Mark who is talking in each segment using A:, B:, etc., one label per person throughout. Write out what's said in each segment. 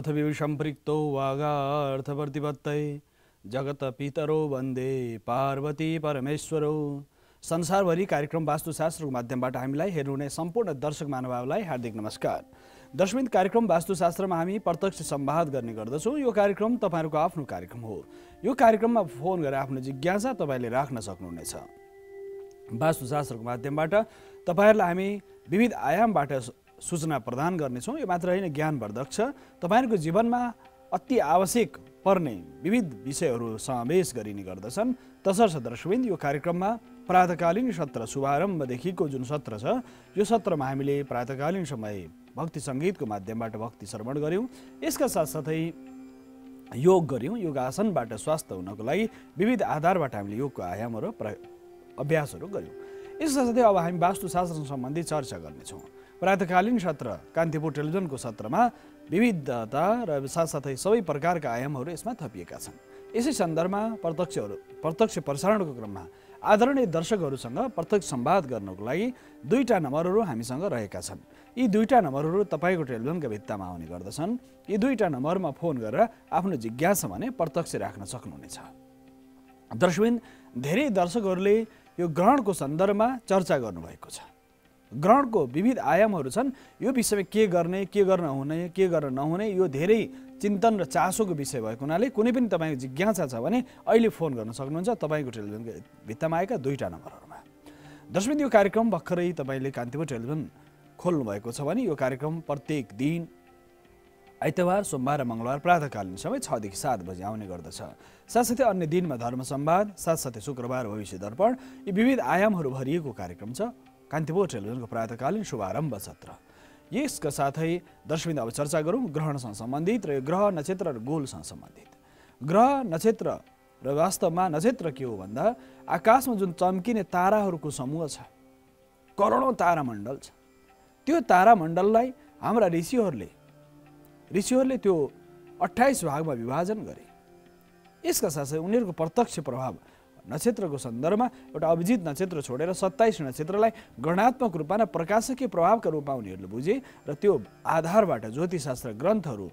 A: अर्थविसम्पृक्तो वागार्थप्रतिपत्तये जगत पितरो वन्दे पार्वती परमेश्वरो। संसारभरि कार्यक्रम वास्तुशास्त्रको माध्यमबाट हामीलाई हेर्नुहुने सम्पूर्ण दर्शक महानुभावलाई हार्दिक नमस्कार। दर्शकवृन्द, कार्यक्रम वास्तुशास्त्रमा हामी प्रत्यक्ष संवाद गर्ने गर्दछौँ। यो कार्यक्रम तपाईहरुको आफ्नो कार्यक्रम हो। यो कार्यक्रममा फोन गरेर आफ्नो जिज्ञासा तपाईले राख्न सक्नुहुनेछ। वास्तुशास्त्रको माध्यमबाट तपाईहरुलाई हामी विविध आयामबाट सूचना प्रदान गर्नेछौँ। यो मात्र होइन, ज्ञानवर्धक छ। तपाईहरुको जीवनमा अति आवश्यक पर्ने विविध विषयहरू समावेश गरिने गर्दछन्। तसर्थ दर्शकवृन्द, यो कार्यक्रममा प्रातःकालीन सत्र शुभारम्भदेखिको जुन सत्र छ, यो सत्रमा हामीले प्रातःकालीन समय भक्ति सङ्गीतको माध्यमबाट भक्ति श्रवण गऱ्यौँ। यसका साथसाथै योग गऱ्यौँ। योगासनबाट स्वास्थ्य हुनको लागि विविध आधारबाट हामीले योगको आयामहरू अभ्यासहरू गऱ्यौँ। यसका साथै अब हामी वास्तुशास्त्र सम्बन्धी चर्चा गर्नेछौँ। प्रातःकालीन सत्र कान्तिपुर टेलिभिजनको सत्रमा विविधता र साथसाथै सबै प्रकारका आयामहरू यसमा थपिएका छन्। यसै सन्दर्भमा प्रत्यक्ष प्रसारणको क्रममा आदरणीय दर्शकहरूसँग प्रत्यक्ष संवाद गर्नको लागि दुईटा नम्बरहरू हामीसँग रहेका छन्। यी दुईटा नम्बरहरू तपाईँको टेलिभिजनका भित्तामा आउने गर्दछन्। यी दुईटा नम्बरमा फोन गरेर आफ्नो जिज्ञासा भने प्रत्यक्ष राख्न सक्नुहुनेछ। दर्शकवृन्द, धेरै दर्शकहरूले यो ग्रहणको सन्दर्भमा चर्चा गर्नुभएको छ। ग्रहणको विविध आयामहरू छन्। यो विषयमा के गर्ने, के गर्न हुने, के गर्न नहुने, यो धेरै चिन्तन र चासोको विषय भएको हुनाले कुनै पनि तपाईँको जिज्ञासा छ भने अहिले फोन गर्न सक्नुहुन्छ तपाईँको टेलिभिजनको भित्तामा आएका दुईटा नम्बरहरूमा। दर्शकवृन्द, यो कार्यक्रम भर्खरै तपाईँले कान्तिपुर टेलिभिजन खोल्नु भएको छ भने यो कार्यक्रम प्रत्येक दिन आइतबार, सोमबार र मङ्गलबार प्रातःकालीन समय 6 देखि 7 बजे आउने गर्दछ। साथसाथै अन्य दिनमा धर्म संवाद, साथसाथै शुक्रबार भविष्य दर्पण, यी विविध आयामहरू भरिएको कार्यक्रम छ कान्तिपुर टेलिभिजनको प्रातःकालीन शुभारम्भ सत्र। यसका साथै दर्शकवृन्द, अब चर्चा गरौँ ग्रहणसँग सम्बन्धित र ग्रह नक्षत्र र गोलसँग सम्बन्धित। ग्रह नक्षत्र र वास्तवमा नक्षत्र के हो भन्दा आकाशमा जुन चम्किने ताराहरूको समूह छ, करोडौँ तारामण्डल छ। त्यो तारामण्डललाई हाम्रा ऋषिहरूले त्यो 28 भागमा विभाजन गरे। यसका साथै उनीहरूको प्रत्यक्ष प्रभाव नक्षत्रको सन्दर्भमा एउटा अभिजित नक्षत्र छोडेर 27 नक्षत्रलाई गणनात्मक रूपमा र प्रकाशकीय प्रभावका रूपमा उनीहरूले बुझे र त्यो आधारबाट ज्योतिषशास्त्र ग्रन्थहरू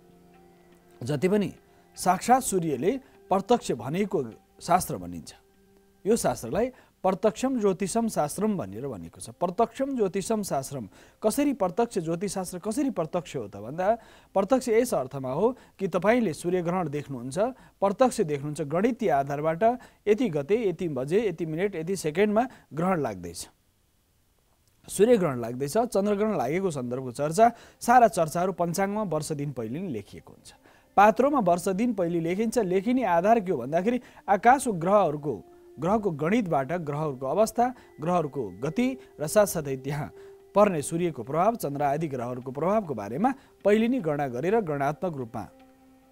A: जति पनि साक्षात् सूर्यले प्रत्यक्ष भनेको शास्त्र भनिन्छ। यो शास्त्रलाई प्रत्यक्षम ज्योतिषम शास्त्रम भनेर भनेको छ। प्रत्यक्षम ज्योतिषम शास्त्रम। कसरी प्रत्यक्ष ज्योतिषशास्त्र कसरी प्रत्यक्ष हो त भन्दा प्रत्यक्ष यस अर्थमा हो कि तपाईँले सूर्यग्रहण देख्नुहुन्छ, प्रत्यक्ष देख्नुहुन्छ। गणितीय आधारबाट यति गते, यति बजे, यति मिनट, यति सेकेन्डमा ग्रहण लाग्दैछ, सूर्यग्रहण लाग्दैछ। चन्द्रग्रहण लागेको सन्दर्भको चर्चा, सारा चर्चाहरू पञ्चाङ्गमा वर्ष दिन पहिले नै लेखिएको हुन्छ। पात्रोमा वर्ष दिन पहिले लेखिन्छ। लेखिने आधार के हो भन्दाखेरि आकाशको ग्रहको गणितबाट ग्रहहरूको अवस्था, ग्रहहरूको गति र साथसाथै त्यहाँ पर्ने सूर्यको प्रभाव, चन्द्र आदि ग्रहहरूको प्रभावको बारेमा पहिले नै गणना गरेर गणनात्मक रूपमा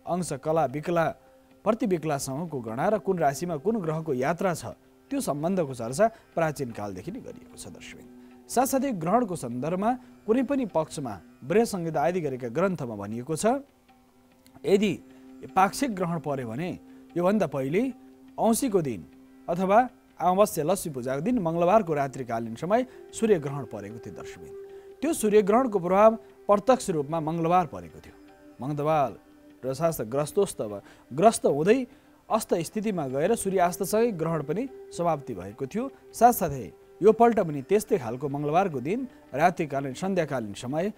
A: अंश, कला, विकला, प्रतिविकलासम्मको गणना र कुन राशिमा कुन ग्रहको यात्रा छ त्यो सम्बन्धको चर्चा प्राचीन कालदेखि नै गरिएको छ। दर्शकवृन्द, साथसाथै ग्रहणको सन्दर्भमा कुनै पनि पक्षमा बृहत संहिता आदि गरेका ग्रन्थमा भनिएको छ, यदि पाक्षिक ग्रहण पर्यो भने योभन्दा पहिले औँसीको दिन अथवा अमावस्या लक्ष्मी पूजाको दिन मङ्गलबारको रात्रिकालीन समय सूर्यग्रहण परेको थियो। दर्शकवृन्द, त्यो सूर्यग्रहणको प्रभाव प्रत्यक्ष रूपमा मङ्गलबार परेको थियो। मङ्गलबार र साथ ग्रस्त हुँदै अस्त स्थितिमा गएर सूर्यास्तसँगै ग्रहण पनि समाप्ति भएको थियो। साथसाथै यो पल्ट पनि त्यस्तै खालको मङ्गलबारको दिन रात्रिकालीन सन्ध्याकालीन समय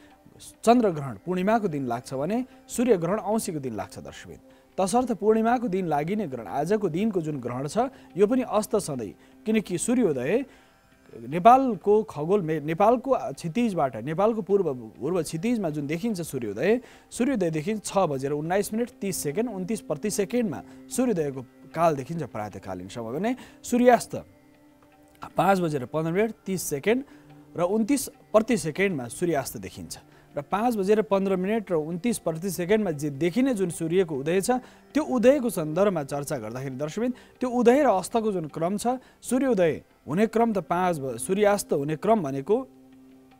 A: चन्द्रग्रहण पूर्णिमाको दिन लाग्छ भने सूर्यग्रहण औँसीको दिन लाग्छ। दर्शकवृन्द, तसर्थ पूर्णिमाको दिन लागिने ग्रहण, आजको दिनको जुन ग्रहण छ यो पनि अस्त सधैँ, किनकि सूर्योदय नेपालको नेपालको क्षितिजबाट, नेपालको पूर्व क्षितिजमा जुन देखिन्छ सूर्योदय देखिन्छ 6:19:30 29 प्रति सेकेन्डमा सूर्योदयको काल देखिन्छ प्रातःकालीन समय भने सूर्यास्त 5:15:30 र 29 प्रति सेकेन्डमा सूर्यास्त देखिन्छ। र 5:15 र 29 प्रति सेकेन्डमा जे देखिने जुन सूर्यको उदय छ त्यो उदयको सन्दर्भमा चर्चा गर्दाखेरि दर्शकवृन्द, त्यो उदय र अस्तको जुन क्रम छ, सूर्योदय हुने क्रम त सूर्यास्त हुने क्रम भनेको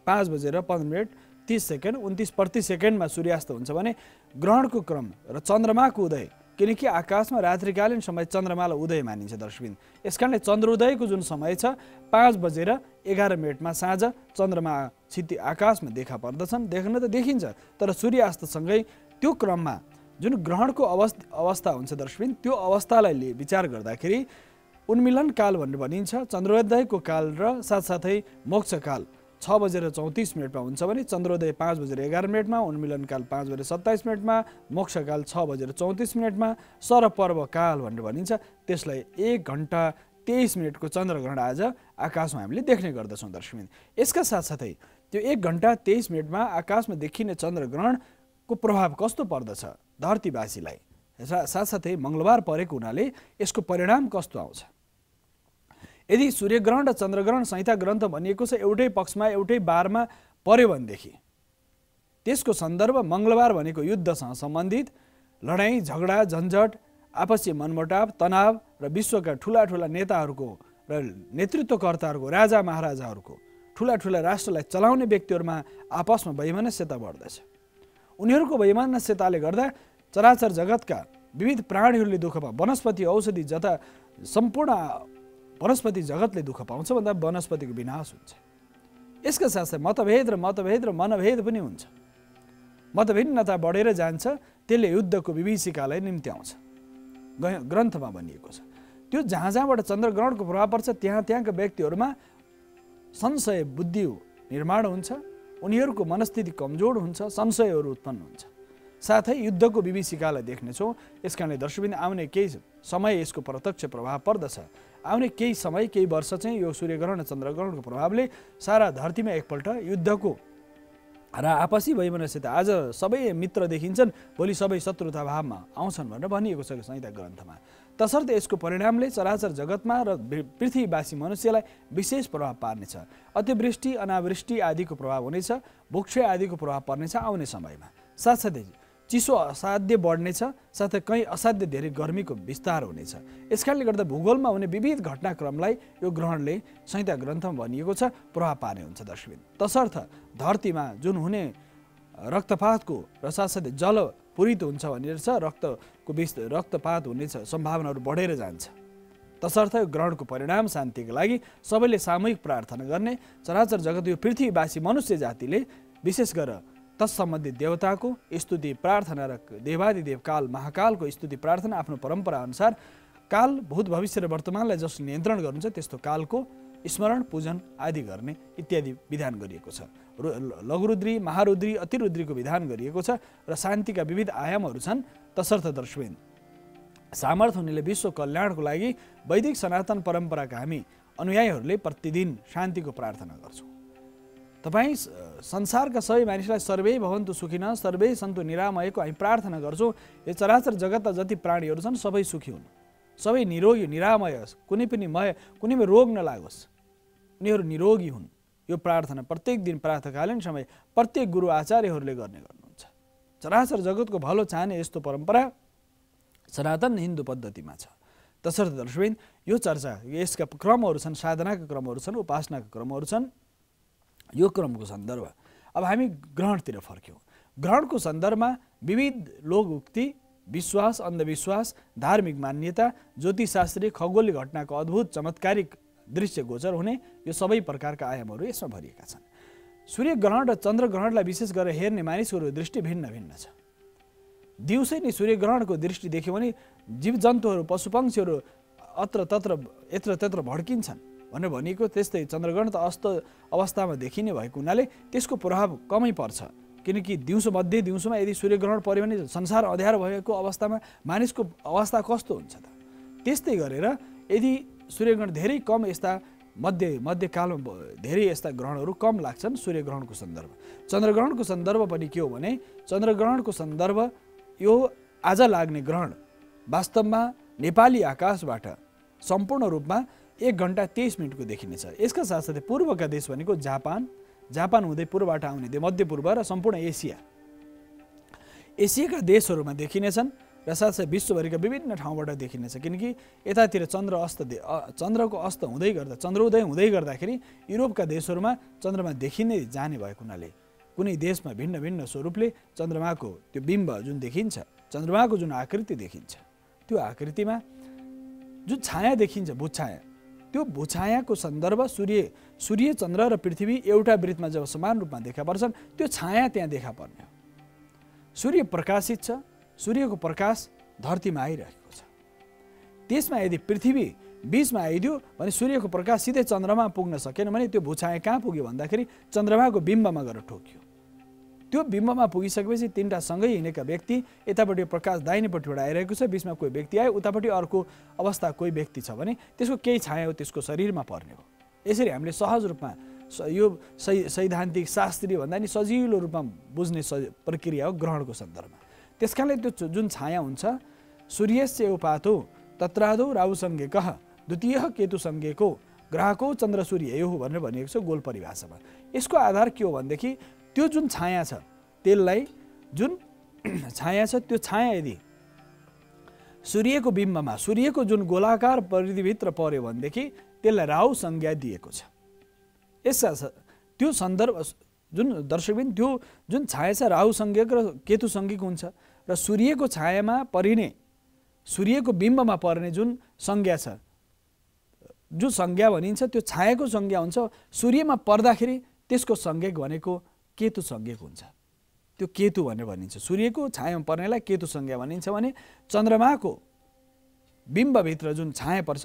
A: 5:15:30 29 प्रति सेकेन्डमा सूर्यास्त हुन्छ भने ग्रहणको क्रम र चन्द्रमाको उदय, किनकि आकाशमा रात्रिकालीन समय चन्द्रमालाई उदय मानिन्छ। दर्शकवृन्द, यसकारणले चन्द्रोदयको जुन समय छ 5:11 साँझ चन्द्रमा आकाशमा देखा पर्दछन्, देख्न त देखिन्छ, तर सूर्यास्तसँगै त्यो क्रममा जुन ग्रहणको अवस्था हुन्छ दर्शकबिन, त्यो अवस्थालाई विचार गर्दाखेरि उन्मिलन काल भनेर भनिन्छ। चन्द्रोदयको काल र साथसाथै मोक्ष काल 6:34 हुन्छ भने चन्द्रोदय 5:11 उन्मिलन काल 5:27 मोक्षकाल 6:34 सरपर्व काल भनेर भनिन्छ। त्यसलाई 1 घण्टा 23 को चन्द्रग्रहण आज आकाशमा हामीले देख्ने गर्दछौँ दर्शकबिन। यसका साथसाथै त्यो 1 घण्टा 23 आकाशमा देखिने चन्द्रग्रहणको प्रभाव कस्तो पर्दछ धरतीवासीलाई, साथसाथै मङ्गलबार परेको हुनाले यसको परिणाम कस्तो आउँछ। यदि सूर्यग्रहण र चन्द्रग्रहण संहिता ग्रन्थ भनिएको छ एउटै पक्षमा एउटै बारमा पर्यो भनेदेखि त्यसको सन्दर्भ मङ्गलबार भनेको युद्धसँग सम्बन्धित लडाईँ झगडा झन्झट आपसी मनमुटाव तनाव र विश्वका ठुला नेताहरूको र नेतृत्वकर्ताहरूको राजा महाराजाहरूको ठुला राष्ट्रलाई चलाउने व्यक्तिहरूमा आपसमा वैमनस्यता बढ्दछ। उनीहरूको वैमनस्यताले गर्दा चराचर जगतका विविध प्राणीहरूले दुःख पाउँछ। वनस्पति औषधि जता सम्पूर्ण वनस्पति जगतले दुःख पाउँछ भन्दा वनस्पतिको विनाश हुन्छ। यसका साथसाथै मतभेद र मनभेद पनि हुन्छ। मतभिन्नता बढेर जान्छ, त्यसले युद्धको विभीषिकालाई निम्त्याउँछ ग्रन्थमा भनिएको छ। त्यो जहाँबाट चन्द्रग्रहणको प्रभाव पर्छ त्यहाँका व्यक्तिहरूमा संशय बुद्धि निर्माण हुन्छ, उनीहरूको मनस्थिति कमजोर हुन्छ, संशयहरू उत्पन्न हुन्छ, साथै युद्धको विभीषिकालाई देख्नेछौँ। यसकारणले दर्शकबिन आउने केही समय यसको प्रत्यक्ष प्रभाव पर्दछ। आउने केही समय केही वर्ष चाहिँ यो सूर्यग्रहण र चन्द्रग्रहणको प्रभावले सारा धरतीमा एकपल्ट युद्धको र आपसी वैमनस्यता, आज सबै मित्र देखिन्छन् भोलि सबै शत्रुता भावमा आउँछन् भनेर भनिएको छ संहिता ग्रन्थमा। तसर्थ यसको परिणामले चराचर जगतमा र पृथ्वीवासी मनुष्यलाई विशेष प्रभाव पार्नेछ। अतिवृष्टि अनावृष्टि आदिको प्रभाव हुनेछ, भूक्षय आदिको प्रभाव पर्नेछ आउने समयमा। साथसाथै चिसो असाध्य बढ्नेछ, साथै कहीँ असाध्य धेरै गर्मीको विस्तार हुनेछ। यसकारणले गर्दा भूगोलमा हुने विविध घटनाक्रमलाई यो ग्रहणले संहिता ग्रन्थमा भनिएको छ प्रभाव पार्ने हुन्छ दर्शकबिन। तसर्थ धरतीमा जुन हुने रक्तपातको र साथसाथै जल पूरित हुन्छ भनेर छ, रक्तपात हुने सम्भावनाहरू बढेर जान्छ। तसर्थ यो ग्रहणको परिणाम शान्तिको लागि सबैले सामूहिक प्रार्थना गर्ने, चराचर जगत यो पृथ्वीवासी मनुष्य जातिले विशेष गरेर तत्सम्बन्धित देवताको स्तुति प्रार्थना र देवादिदेव काल महाकालको स्तुति प्रार्थना आफ्नो परम्परा अनुसार काल भूत भविष्य र वर्तमानलाई जसले नियन्त्रण गर्नुहुन्छ त्यस्तो कालको स्मरण पूजन आदि गर्ने इत्यादि विधान गरिएको छ। लघुरुद्री महारुद्री अतिरुद्रीको विधान गरिएको छ र शान्तिका विविध आयामहरू छन्। तसर्थ दर्शकबिन सामर्थ्य हुनेले विश्व कल्याणको लागि वैदिक सनातन परम्पराका हामी अनुयायीहरूले प्रतिदिन शान्तिको प्रार्थना गर्छौँ। तपाईँ संसारका सबै मानिसलाई सर्वै भवन्तु सुखिनः सर्वै सन्तु निरामयको हामी प्रार्थना गर्छौँ। यो चराचर जगतका जति प्राणीहरू छन् सबै सुखी हुन्, सबै निरोगी निरामय, कुनै रोग नलागोस्, उनीहरू निरोगी हुन्। यो प्रार्थना प्रत्येक दिन प्रातःकालीन समय प्रत्येक गुरु आचार्यहरूले गर्नुहुन्छ। चराचर जगतको भलो चाहने यस्तो परम्परा सनातन हिन्दू पद्धतिमा छ। तसर्थ दर्शकबिन यो चर्चा यसका क्रमहरू छन्, साधनाका क्रमहरू छन्, उपासनाका क्रमहरू छन्। यो क्रमको सन्दर्भ अब हामी ग्रहणतिर फर्क्यौँ। ग्रहणको सन्दर्भमा विविध लोकउक्ति, विश्वास अन्धविश्वास, धार्मिक मान्यता, ज्योतिषशास्त्रीय खगोलीय घटनाको अद्भुत चमत्कारिक दृश्य गोचर हुने यो सबै प्रकारका आयामहरू यसमा भरिएका छन्। सूर्यग्रहण र चन्द्रग्रहणलाई विशेष गरेर हेर्ने मानिसहरूको दृष्टि भिन्न भिन्न छ। दिउँसै नै सूर्यग्रहणको दृष्टि देख्यो भने जीवजन्तुहरू पशुपक्षीहरू यत्र तत्र भड्किन्छन् भनेर भनिएको। त्यस्तै चन्द्रग्रहण त अस्त अवस्थामा देखिने भएको हुनाले त्यसको प्रभाव कमै पर्छ, किनकि दिउँसोमा यदि सूर्यग्रहण पर्यो भने संसार अँध्यारो भएको अवस्थामा मानिसको अवस्था कस्तो हुन्छ त। त्यस्तै गरेर यदि सूर्यग्रहण धेरै कम यस्ता मध्यकालमा धेरै यस्ता ग्रहणहरू कम लाग्छन् सूर्यग्रहणको सन्दर्भ। चन्द्रग्रहणको सन्दर्भ पनि के हो भने चन्द्रग्रहणको सन्दर्भ यो आज लाग्ने ग्रहण वास्तवमा नेपाली आकाशबाट सम्पूर्ण रूपमा 1 घण्टा 23 को देखिनेछ। यसका साथसाथै पूर्वका देश भनेको जापान हुँदै पूर्वबाट आउने मध्यपूर्व र सम्पूर्ण एसियाका देशहरूमा देखिनेछन् र साथसाथै विश्वभरिका विभिन्न ठाउँबाट देखिनेछ। किनकि यतातिर चन्द्रको अस्त हुँदै गर्दा चन्द्रोदय हुँदै गर्दाखेरि युरोपका देशहरूमा चन्द्रमा देखिने जाने भएको हुनाले कुनै देशमा भिन्न भिन्न स्वरूपले चन्द्रमाको त्यो बिम्ब जुन देखिन्छ, चन्द्रमाको जुन आकृति देखिन्छ, त्यो आकृतिमा जुन छाया देखिन्छ भूछाया, त्यो भूछायाको सन्दर्भ सूर्य चन्द्र र पृथ्वी एउटा वृत्तमा जब समान रूपमा देखा पर्छन् त्यो छाया त्यहाँ देखा पर्ने हो। सूर्य प्रकाशित छ, सूर्यको प्रकाश धरतीमा आइरहेको छ। त्यसमा यदि पृथ्वी बीचमा आइदियो भने सूर्यको प्रकाश सिधै चन्द्रमा पुग्न सकेन भने त्यो भूछाया कहाँ पुग्यो भन्दाखेरि चन्द्रमाको बिम्बमा गएर ठोक्यो। त्यो बिम्बमा पुगिसकेपछि तीनटा सँगै हिँडेका व्यक्ति, यतापट्टि प्रकाश दाहिनेपट्टिबाट आइरहेको छ, बिचमा कोही व्यक्ति आयो, उतापट्टि अर्को अवस्था कोही व्यक्ति छ भने त्यसको केही छाया हो त्यसको शरीरमा पर्ने हो। यसरी हामीले सहज रूपमा यो सैद्धान्तिक शास्त्रीय भन्दा नि सजिलो रूपमा बुझ्ने प्रक्रिया हो ग्रहणको सन्दर्भमा। त्यसकारणले त्यो जुन छाया हुन्छ, सूर्यस्य उपातो तत्रादौ राहुसंज्ञकः द्वितीय केतुसंज्ञको ग्रहको चन्द्र सूर्य यो भनेर भनिएको छ गोल परिभाषामा। यसको आधार के हो भनेदेखि त्यो जुन छाया छ, त्यसलाई जुन छाया छ त्यो छाया यदि सूर्यको बिम्बमा, सूर्यको जुन गोलाकार परिधिभित्र पर्यो भनेदेखि त्यसलाई राहु संज्ञा दिएको छ। यसका त्यो सन्दर्भ जुन दर्शकबिन त्यो जुन छाया छ राहु संज्ञक र केतु संज्ञक हुन्छ र सूर्यको छायामा परिने, सूर्यको बिम्बमा पर्ने जुन संज्ञा छ, जो संज्ञा भनिन्छ त्यो छायाको संज्ञा हुन्छ। सूर्यमा पर्दाखेरि त्यसको संज्ञक भनेको केतु संज्ञक हुन्छ। त्यो केतु भनेर भनिन्छ। सूर्यको छायामा पर्नेलाई केतु संज्ञा भनिन्छ भने चन्द्रमाको बिम्बभित्र जुन छाया पर्छ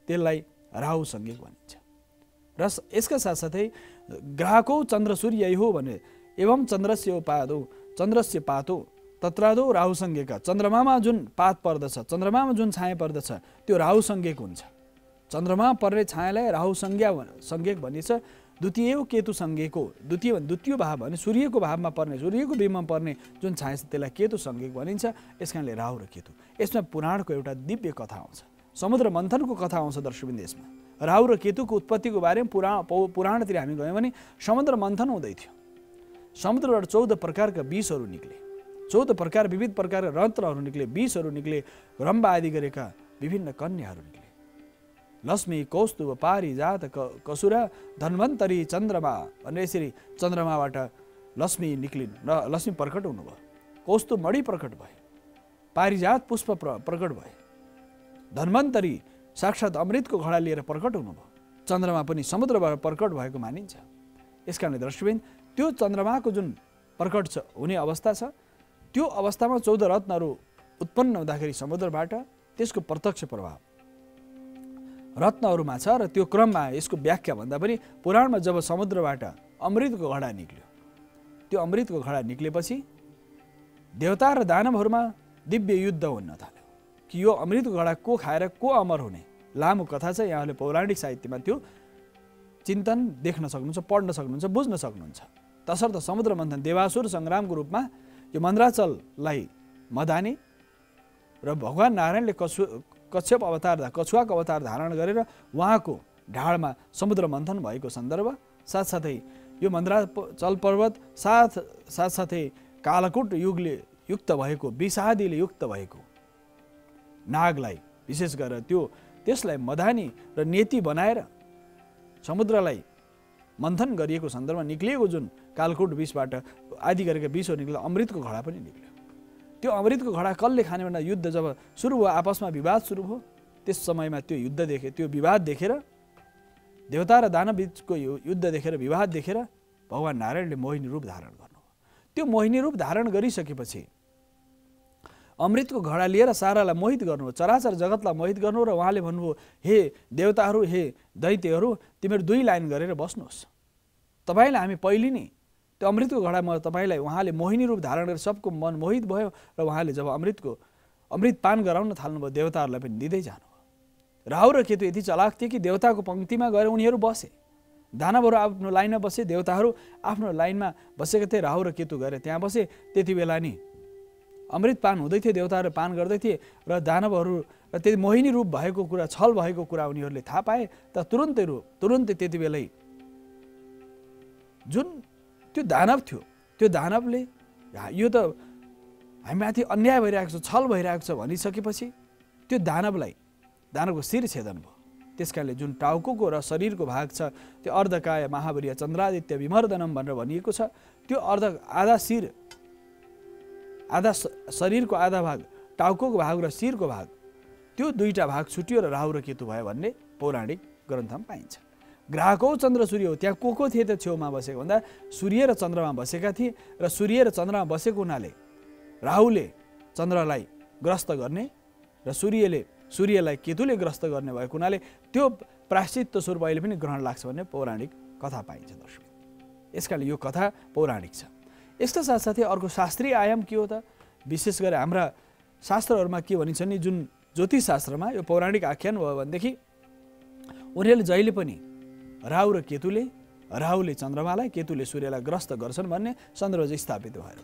A: त्यसलाई राहु संज्ञक भनिन्छ। र यसका साथसाथै ग्रहको चन्द्र सूर्य हो भने एवं चन्द्रस्य पादो चन्द्रस्य पातो तत्रादौ राहु संज्ञक, चन्द्रमामा जुन पात पर्दछ, चन्द्रमामा जुन छाया पर्दछ त्यो राहु संज्ञक हुन्छ। चन्द्रमा पर्ने छायालाई राहु संज्ञक भनिन्छ। द्वितीय केतु संज्ञको, द्वितीय भाव भने सूर्यको भावमा पर्ने, सूर्यको बिम्बमा पर्ने जुन छाया छ त्यसलाई केतु संज्ञक भनिन्छ। यसकारणले राहु र केतु। यसमा पुराणको एउटा दिव्य कथा आउँछ, समुद्र मन्थनको कथा आउँछ दर्शकबिन। यसमा राहु र केतुको उत्पत्तिको बारेमा पुराणतिर हामी गयौँ भने समुद्र मन्थन हुँदै थियो। समुद्रबाट 14 प्रकारका विषहरू निक्ले, 14 प्रकार विविध प्रकारका रन्त्रहरू निक्ले, विषहरू निक्ले, रम्बा आदि गरेका विभिन्न कन्याहरू निक्ले। लक्ष्मी, कौस्तुभ, पारिजात, कसुरा, धन्वन्तरी, चन्द्रमा भनेर यसरी चन्द्रमाबाट लक्ष्मी निक्लिन् र लक्ष्मी प्रकट हुनुभयो। कौस्तुभ मणि प्रकट भयो, पारिजात पुष्प प्रकट भयो, धन्वन्तरी साक्षात् अमृतको घडा लिएर प्रकट हुनुभयो, चन्द्रमा पनि समुद्रबाट प्रकट भएको मानिन्छ। यसकारणले दर्शकबिन त्यो चन्द्रमाको जुन प्रकट छ हुने अवस्था छ, त्यो अवस्थामा 14 रत्नहरू उत्पन्न हुँदाखेरि समुद्रबाट त्यसको प्रत्यक्ष प्रभाव रत्नहरूमा छ। र त्यो क्रममा यसको व्याख्या भन्दा पनि पुराणमा जब समुद्रबाट अमृतको घडा निक्ल्यो, त्यो अमृतको घडा निक्लेपछि देवता र दानवहरूमा दिव्य युद्ध हुन थाल्यो कि यो अमृतको घडा को खाएर को अमर हुने। लामो कथा छ, यहाँले पौराणिक साहित्यमा त्यो चिन्तन देख्न सक्नुहुन्छ, पढ्न सक्नुहुन्छ, बुझ्न सक्नुहुन्छ। तसर्थ समुद्र मन्थन देवासुर सङ्ग्रामको रूपमा यो मन्द्राचललाई मदानी र भगवान नारायणले कच्छप अवतार, कछुवाको अवतार धारण गरेर उहाँको ढाडमा समुद्र मन्थन भएको सन्दर्भ, साथसाथै यो मन्द्राचल पर्वत साथसाथै कालकुट युगले युक्त भएको, विषादीले युक्त भएको नागलाई विशेष गरेर त्यसलाई मदानी र नेति बनाएर समुद्रलाई मन्थन गरिएको सन्दर्भमा निक्लिएको जुन कालकुट विषबाट आदि गरेका विषहरू निक्ल्यो, अमृतको घडा पनि निक्ल्यो। त्यो अमृतको घडा कसले खाने भन्दा युद्ध जब सुरु भयो, आपसमा विवाद सुरु भयो, त्यस समयमा त्यो युद्ध देखे, त्यो विवाद देखेर, देवता र दानव बीचको युद्ध देखेर, विवाद देखेर भगवान नारायणले मोहिनी रूप धारण गर्नुभयो। त्यो मोहिनी रूप धारण गरिसकेपछि अमृतको घडा लिएर सारालाई मोहित गर्नुभयो, चराचर जगतलाई मोहित गर्नु। र उहाँले भन्नुभयो, हे देवताहरू, हे दैत्यहरू, तिमीहरू 2 लाइन गरेर बस्नुहोस्, तपाईँलाई हामी पहिले नै त्यो अमृतको घडामा तपाईँलाई उहाँले मोहिनी रूप धारण गरेर सबको मन मोहित भयो। र उहाँले जब अमृत पान गराउन थाल्नुभयो, देवताहरूलाई पनि दिँदै जानुभयो। राहु र केतु यति चलाक थिए कि देवताको पङ्क्तिमा गएर उनीहरू बसे, दानवहरू आफ्नो लाइनमा बसे, देवताहरू आफ्नो लाइनमा बसेका थिए, राहु र केतु गएर त्यहाँ बसे। त्यति बेला नि अमृत पान हुँदै थियो, देवताहरू पान गर्दै थिए र दानवहरू र त्यति मोहिनी रूप भएको कुरा, छल भएको कुरा उनीहरूले थाहा पाए। त तुरुन्तै त्यति बेलै जुन त्यो दानव थियो, त्यो दानवले यो त हामीमाथि अन्याय भइरहेको छ, छल भइरहेको छ भनिसकेपछि त्यो दानवको शिर छेदन भयो। त्यसकारणले जुन टाउको र शरीरको भाग छ त्यो अर्धकाय महावीर्य चन्द्रादित्य विमर्दनम भनेर भनिएको छ। त्यो आधा शिर, आधा शरीरको आधा भाग, टाउको भाग र शिरको भाग, त्यो 2टा भाग छुट्यो र राहु र केतु भयो भन्ने पौराणिक ग्रन्थमा पाइन्छ। ग्रहको चन्द्र सूर्य हो, त्यहाँ को थिए त छेउमा बसेको भन्दा सूर्य र चन्द्रमा बसेका थिए। र सूर्य र चन्द्रमा बसेको हुनाले राहुले चन्द्रलाई ग्रस्त गर्ने र सूर्यलाई केतुले ग्रस्त गर्ने भएको हुनाले त्यो प्रायश्चित्त स्वरूप अहिले पनि ग्रहण लाग्छ भन्ने पौराणिक कथा पाइन्छ दर्शक। यसकारण यो कथा पौराणिक छ। यसका साथसाथै अर्को शास्त्रीय आयाम के हो त? विशेष गरेर हाम्रा शास्त्रहरूमा के भनिन्छ नि, जुन ज्योतिष शास्त्रमा यो पौराणिक आख्यान भयो भनेदेखि उनीहरूले जहिले पनि राहुले चन्द्रमालाई, केतुले सूर्यलाई ग्रस्त गर्छन् भन्ने सन्दर्भ स्थापित भएर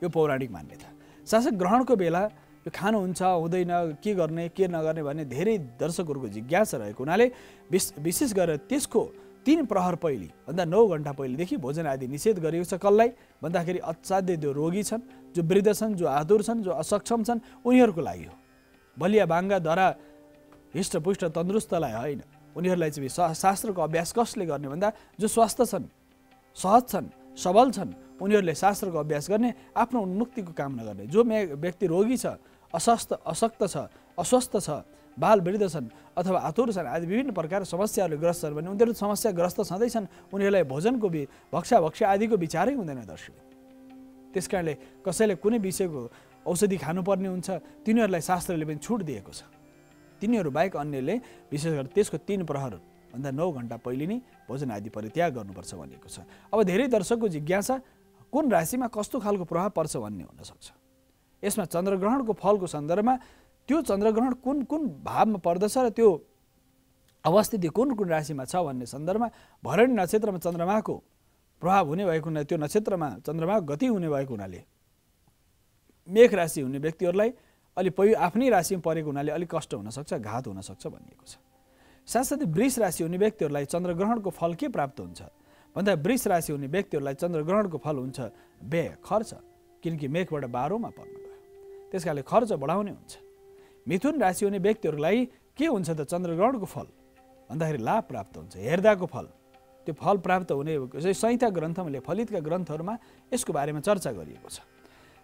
A: यो पौराणिक मान्यता। साथै ग्रहणको बेला यो खानु हुन्छ हुँदैन, के गर्ने के नगर्ने भन्ने धेरै दर्शकहरूको जिज्ञासा रहेको हुनाले विशेष गरेर त्यसको 3 प्रहर पहिले भन्दा 9 घण्टा पहिलेदेखि भोजन आदि निषेध गरिएको छ। कसलाई भन्दाखेरि असाध्य जो रोगी छन्, जो वृद्ध छन्, जो आतुर छन्, जो असक्षम छन्, उनीहरूको लागि हो। बलिया बाङ्गा धरा हिष्टपुष्ट तन्दुरुस्तलाई होइन, उनीहरूलाई चाहिँ शास्त्रको अभ्यास कसले गर्ने भन्दा जो स्वस्थ छन्, सहज छन्, सबल छन्, उनीहरूले शास्त्रको अभ्यास गर्ने, आफ्नो उन्मुक्तिको कामना गर्ने। जो व्यक्ति रोगी छ, अशक्त छ, अस्वस्थ छ, बाल वृद्ध छन् अथवा आतुर छन् आदि विभिन्न प्रकार समस्याहरूले ग्रस्त छन् भने उनीहरू समस्याग्रस्त छँदैछन्, उनीहरूलाई भोजनको भक्ष्या आदिको विचारै हुँदैन दर्शक। त्यस कारणले कसैले कुनै विषयको औषधि खानुपर्ने हुन्छ, तिनीहरूलाई शास्त्रले पनि छुट दिएको छ। तिनीहरू बाहेक अन्यले विशेष गरेर त्यसको 3 प्रहर भन्दा 9 घण्टा पहिले नै भोजन आदि परित्याग गर्नुपर्छ भनिएको छ। अब धेरै दर्शकको जिज्ञासा कुन राशिमा कस्तो खालको प्रभाव पर्छ भन्ने हुनसक्छ। यसमा चन्द्रग्रहणको फलको सन्दर्भमा त्यो चन्द्रग्रहण कुन भावमा पर्दछ र त्यो अवस्थिति कुन राशिमा छ भन्ने सन्दर्भमा भरणी नक्षत्रमा चन्द्रमाको प्रभाव हुने भएको हुनाले, त्यो नक्षत्रमा चन्द्रमाको गति हुने भएको हुनाले मेष राशि हुने व्यक्तिहरूलाई अलि आफ्नै राशिमा परेको हुनाले अलिक कष्ट हुनसक्छ, घात हुनसक्छ भनिएको छ। साथसाथै वृष राशि हुने व्यक्तिहरूलाई चन्द्रग्रहणको फल के प्राप्त हुन्छ भन्दा वृष राशि हुने व्यक्तिहरूलाई चन्द्रग्रहणको फल हुन्छ व्यय, खर्च, किनकि मेघबाट 12औंमा पर्न गयो, त्यस कारणले खर्च बढाउने हुन्छ। मिथुन राशि हुने व्यक्तिहरूलाई के हुन्छ त चन्द्रग्रहणको फल भन्दाखेरि लाभ प्राप्त हुन्छ, हेर्दाको फल, त्यो फल प्राप्त हुने संहिता ग्रन्थमा फलितका ग्रन्थहरूमा यसको बारेमा चर्चा गरिएको छ।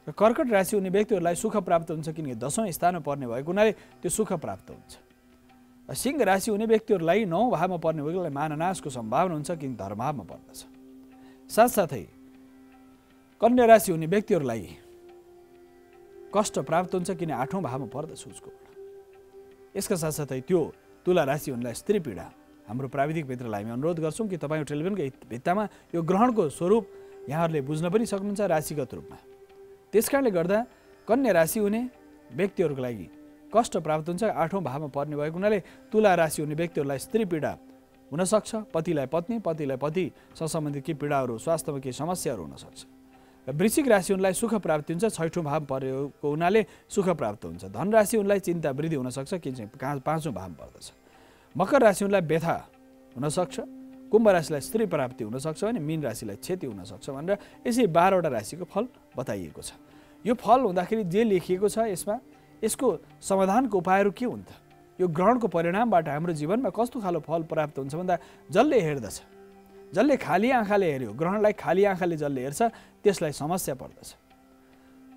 A: र कर्कट राशि हुने व्यक्तिहरूलाई सुख प्राप्त हुन्छ, किनकि 10औं स्थानमा पर्ने भएको हुनाले त्यो सुख प्राप्त हुन्छ। सिंह राशि हुने व्यक्तिहरूलाई 9औं भावमा पर्ने भएकोले माननाशको सम्भावना हुन्छ, किनकि धर्मभावमा पर्दछ। साथसाथै कन्या राशि हुने व्यक्तिहरूलाई कष्ट प्राप्त हुन्छ, किन 8औं भावमा पर्दछ उसको। यसका साथसाथै त्यो तुला राशि हुनेलाई स्त्री पीडा, हाम्रो प्राविधिक मित्रलाई हामी अनुरोध गर्छौँ कि तपाईँ टेलिभिजनको भित्तामा यो ग्रहणको स्वरूप यहाँहरूले बुझ्न पनि सक्नुहुन्छ राशिगत रूपमा। त्यसकारणले गर्दा कन्या राशि हुने व्यक्तिहरूको लागि कष्ट प्राप्त हुन्छ, 8औं भावमा पर्ने भएको हुनाले तुला राशि हुने व्यक्तिहरूलाई स्त्री पीडा हुनसक्छ, पतिलाई पत्नी सँग सम्बन्धित केही पीडाहरू, स्वास्थ्यमा केही समस्याहरू हुनसक्छ। र वृश्चिक राशि हुनेलाई सुख प्राप्ति हुन्छ, 6औं भाव परेको हुनाले सुख प्राप्त हुन्छ। धन राशि हुनेलाई चिन्ता वृद्धि हुनसक्छ, किनकि 5औं भाव पर्दछ। मकर राशि हुनेलाई व्यथा हुनसक्छ, कुम्भ राशिलाई स्त्री प्राप्ति हुनसक्छ भने मीन राशिलाई क्षति हुनसक्छ भनेर यसै 12वटा राशिको फल बताइएको छ। यो फल हुँदाखेरि जे लेखिएको छ यसको समाधानको उपायहरू के हुन् त? यो ग्रहणको परिणामबाट हाम्रो जीवनमा कस्तो खालको फल प्राप्त हुन्छ भन्दा जसले हेर्दछ, जसले खाली आँखाले हेर्यो, ग्रहणलाई खाली आँखाले जसले हेर्छ त्यसलाई समस्या पर्दछ।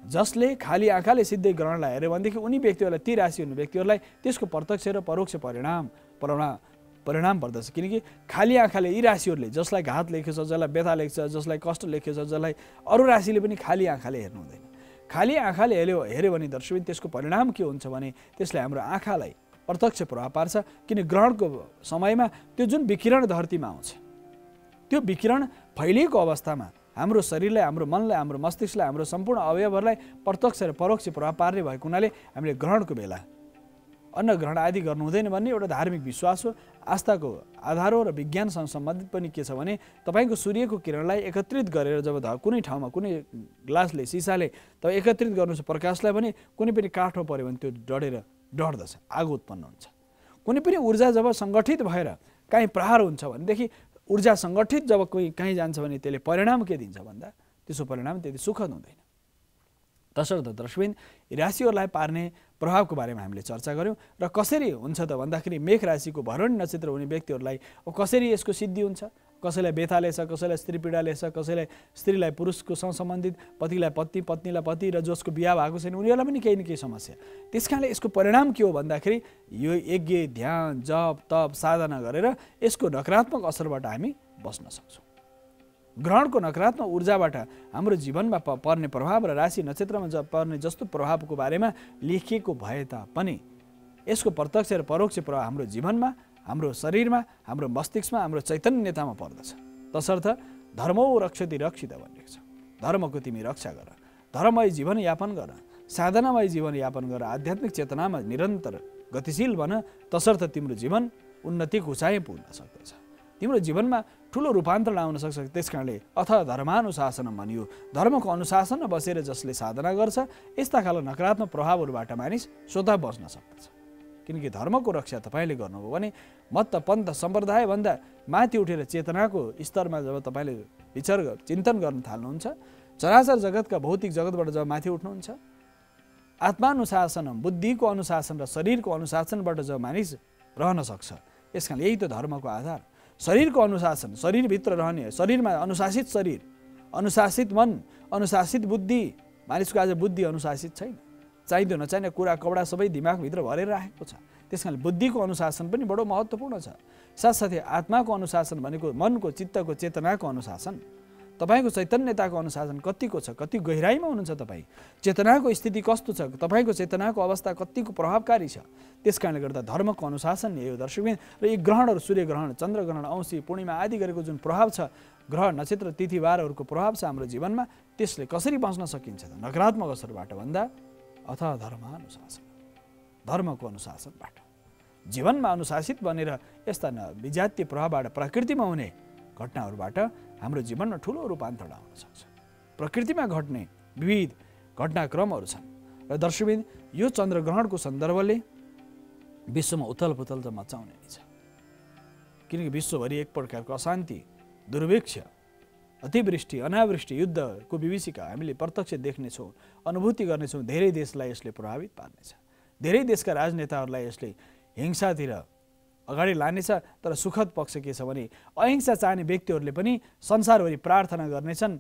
A: जसले खाली आँखाले सिधै ग्रहणलाई हेर्यो भनेदेखि उनी व्यक्तिहरूलाई, ती राशि हुने व्यक्तिहरूलाई त्यसको प्रत्यक्ष र परोक्ष परिणाम पर्दछ। किनकि खाली आँखाले यी राशिहरूले जसलाई घात लेखेको छ, जसलाई व्यथा लेखेको छ, जसलाई कष्ट लेखेको छ, जसलाई अरू राशिले पनि खाली आँखाले हेर्नु हुँदैन। खाली आँखाले हेऱ्यो भने दर्शक त्यसको परिणाम के हुन्छ भने त्यसले हाम्रो आँखालाई प्रत्यक्ष प्रभाव पार्छ। किन ग्रहणको समयमा त्यो जुन विकिरण धरतीमा आउँछ, त्यो विकिरण फैलिएको अवस्थामा हाम्रो शरीरलाई, हाम्रो मनलाई, हाम्रो मस्तिष्कलाई, हाम्रो सम्पूर्ण अवयवहरूलाई प्रत्यक्ष र परोक्ष प्रभाव पार्ने भएको हुनाले हामीले ग्रहणको बेला अन्न ग्रहण आदि गर्नु हुँदैन भन्ने एउटा धार्मिक विश्वास हो, आस्थाको आधार हो। र विज्ञानसँग सम्बन्धित पनि के छ भने तपाईँको सूर्यको किरणलाई एकत्रित गरेर जब कुनै ठाउँमा कुनै ग्लासले, सिसाले तपाईँ एकत्रित गर्नुहुन्छ प्रकाशलाई भने कुनै पनि काठमा पऱ्यो भने त्यो डढ्दछ, आगो उत्पन्न हुन्छ। कुनै पनि ऊर्जा जब सङ्गठित भएर काहीँ प्रहार हुन्छ भनेदेखि ऊर्जा सङ्गठित जब कहीँ जान्छ भने त्यसले परिणाम के दिन्छ भन्दा त्यसको परिणाम त्यति सुखद हुँदैन। तसर्थ दर्शकबिन राशिहरूलाई पार्ने प्रभावको बारेमा हामीले चर्चा गऱ्यौँ। र कसरी हुन्छ त भन्दाखेरि मेष राशिको भरणी नक्षत्र हुने व्यक्तिहरूलाई अब कसरी यसको सिद्धि हुन्छ, कसैलाई व्यथाले छ, कसैलाई स्त्री पीडाले छ, कसैलाई स्त्रीलाई पुरुषको सम्बन्धित, पतिलाई पत्नी, पत्नीलाई पति, र जसको बिहा भएको छैन उनीहरूलाई पनि केही न केही समस्या। त्यस कारणले यसको परिणाम के हो भन्दाखेरि यो यज्ञ, ध्यान, जप, तप, साधना गरेर यसको नकारात्मक असरबाट हामी बस्न सक्छौँ। ग्रहणको नकारात्मक ऊर्जाबाट हाम्रो जीवनमा पर्ने प्रभाव र राशि नक्षत्रमा पर्ने जस्तो प्रभावको बारेमा लेखिएको भए तापनि यसको प्रत्यक्ष र परोक्ष प्रभाव हाम्रो जीवनमा, हाम्रो शरीरमा, हाम्रो मस्तिष्कमा, हाम्रो चैतन्यतामा पर्दछ। तसर्थ धर्मो रक्षति रक्षित भनेको छ। धर्मको तिमी रक्षा गर, धर्ममय जीवनयापन गर, साधनामय जीवनयापन गर, आध्यात्मिक चेतनामा निरन्तर गतिशील बन, तसर्थ तिम्रो जीवन उन्नतिको उचाइ पुग्न सक्दछ। तिम्रो जीवनमा ठुलो रूपान्तरण आउन सक्छ। त्यसकारणले अथ धर्मानुशासन भनियो। धर्मको अनुशासनमा बसेर जसले साधना गर्छ यस्ता खालको नकारात्मक प्रभावहरूबाट मानिस स्वतः बच्न सक्दछ। किनकि धर्मको रक्षा तपाईँले गर्नुभयो भने मत पन्थ सम्प्रदायभन्दा माथि उठेर चेतनाको स्तरमा जब तपाईँले चिन्तन गर्न थाल्नुहुन्छ, चराचर जगतका भौतिक जगतबाट जब माथि उठ्नुहुन्छ, आत्मानुशासन, बुद्धिको अनुशासन र शरीरको अनुशासनबाट जब मानिस रहन सक्छ। यसकारण यही त धर्मको आधार। शरीरको अनुशासन, शरीरभित्र रहने, शरीरमा अनुशासित शरीर, अनुशासित मन, अनुशासित बुद्धि। मानिसको आज बुद्धि अनुशासित छैन। चाहिँदो नचाहिने कुरा कपडा सबै दिमागभित्र भरेर राखेको छ। त्यस कारणले बुद्धिको अनुशासन पनि बडो महत्त्वपूर्ण छ। साथसाथै आत्माको अनुशासन भनेको मनको, चित्तको, चेतनाको अनुशासन। तपाईँको चैतन्यताको अनुशासन कतिको छ, कति गहिराइमा हुनुहुन्छ तपाईँ, चेतनाको स्थिति कस्तो छ, तपाईँको चेतनाको अवस्था कतिको प्रभावकारी छ। त्यस कारणले गर्दा धर्मको अनुशासन यही हो दर्शकबिन। र यी ग्रहणहरू, सूर्यग्रहण, चन्द्रग्रहण, औँसी, पूर्णिमा आदि गरेको जुन प्रभाव छ, ग्रह, नक्षत्र, तिथि, वारहरूको प्रभाव छ हाम्रो जीवनमा, त्यसले कसरी बच्न सकिन्छ त? नकारात्मक असरबाट भन्दा अथ धर्मानुशासन, धर्मको अनुशासनबाट। जीवनमा अनुशासित बनेर यस्ता विजातीय प्रभावबाट, प्रकृतिमा हुने घटनाहरूबाट हाम्रो जीवनमा ठुलो रूपान्तरण आउन सक्छ। प्रकृतिमा घट्ने विविध घटनाक्रमहरू छन्। र दर्शकबिन, यो चन्द्रग्रहणको सन्दर्भले विश्वमा उथलपुथल त मचाउने नै छ। किनकि विश्वभरि एक प्रकारको अशान्ति, दुर्भिक्ष, अतिवृष्टि, अनावृष्टि, युद्धको विभीषिका हामीले प्रत्यक्ष देख्नेछौँ, अनुभूति गर्नेछौँ। धेरै देशलाई यसले प्रभावित पार्नेछ। धेरै देशका राजनेताहरूलाई यसले हिंसातिर अगाडि लानेछ। तर सुखद पक्ष के छ भने अहिंसा चाहने व्यक्तिहरूले पनि संसारभरि प्रार्थना गर्नेछन्।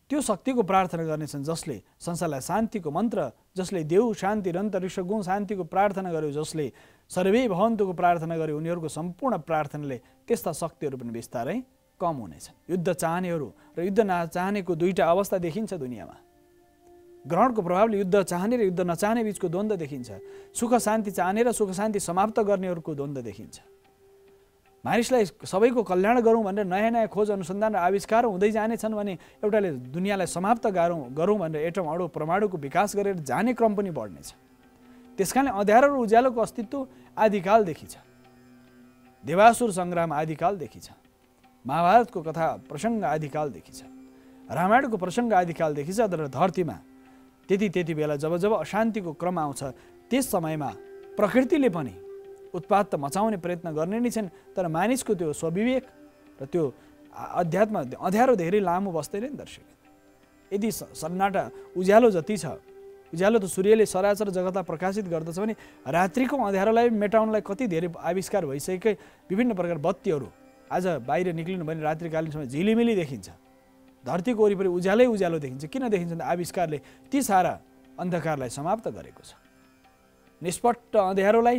A: त्यो शक्तिको प्रार्थना गर्नेछन् जसले संसारलाई शान्तिको मन्त्र, जसले देऊ शान्ति रन्तरिक्ष गुण शान्तिको प्रार्थना गर्यो, जसले सर्वे भवन्तुको प्रार्थना गर्यो, उनीहरूको सम्पूर्ण प्रार्थनाले त्यस्ता शक्तिहरू पनि बिस्तारै कम हुनेछन्। युद्ध चाहनेहरू र युद्ध नचाहनेको दुईटा अवस्था देखिन्छ दुनियाँमा। ग्रहणको प्रभावले युद्ध चाहने र युद्ध नचाहने बीचको द्वन्द्व देखिन्छ। सुख शान्ति चाहने र सुख शान्ति समाप्त गर्नेहरूको द्वन्द्व देखिन्छ। मानिसलाई सबैको कल्याण गरौँ भनेर नयाँ नयाँ खोज अनुसन्धान र आविष्कार हुँदै जानेछन् भने एउटाले दुनियाँलाई समाप्त गरौँ भनेर एटम, अणु, परमाणुको विकास गरेर जाने क्रम पनि बढ्नेछ। त्यसकारणले अँध्यारो र उज्यालोको अस्तित्व आदिकालदेखि छ। देवासुर सङ्ग्राम आदिकालदेखि छ। महाभारतको कथा प्रसङ्ग आदिकालदेखि छ। रामायणको प्रसङ्ग आदिकालदेखि छ। तर धरतीमा त्यति बेला जब अशान्तिको क्रम आउँछ, त्यस समयमा प्रकृतिले पनि उत्पात त मचाउने प्रयत्न गर्ने नै छन्। तर मानिसको त्यो स्वविवेक र त्यो अध्यात्म अँध्यारो धेरै लामो बस्दैन नि दर्शक। यदि सन्नाटा उज्यालो जति छ, उज्यालो त सूर्यले सरासर जगतलाई प्रकाशित गर्दछ भने रात्रिको अँध्यारोलाई मेटाउनलाई कति धेरै आविष्कार भइसकेकै विभिन्न प्रकार बत्तीहरू आज बाहिर निक्लिनु भने रात्रिकालीन समय झिलिमिली देखिन्छ। धरतीको वरिपरि उज्यालै उज्यालो देखिन्छ। किन देखिन्छ त? आविष्कारले ती सारा अन्धकारलाई समाप्त गरेको छ। निष्पट्ट अँध्यारोलाई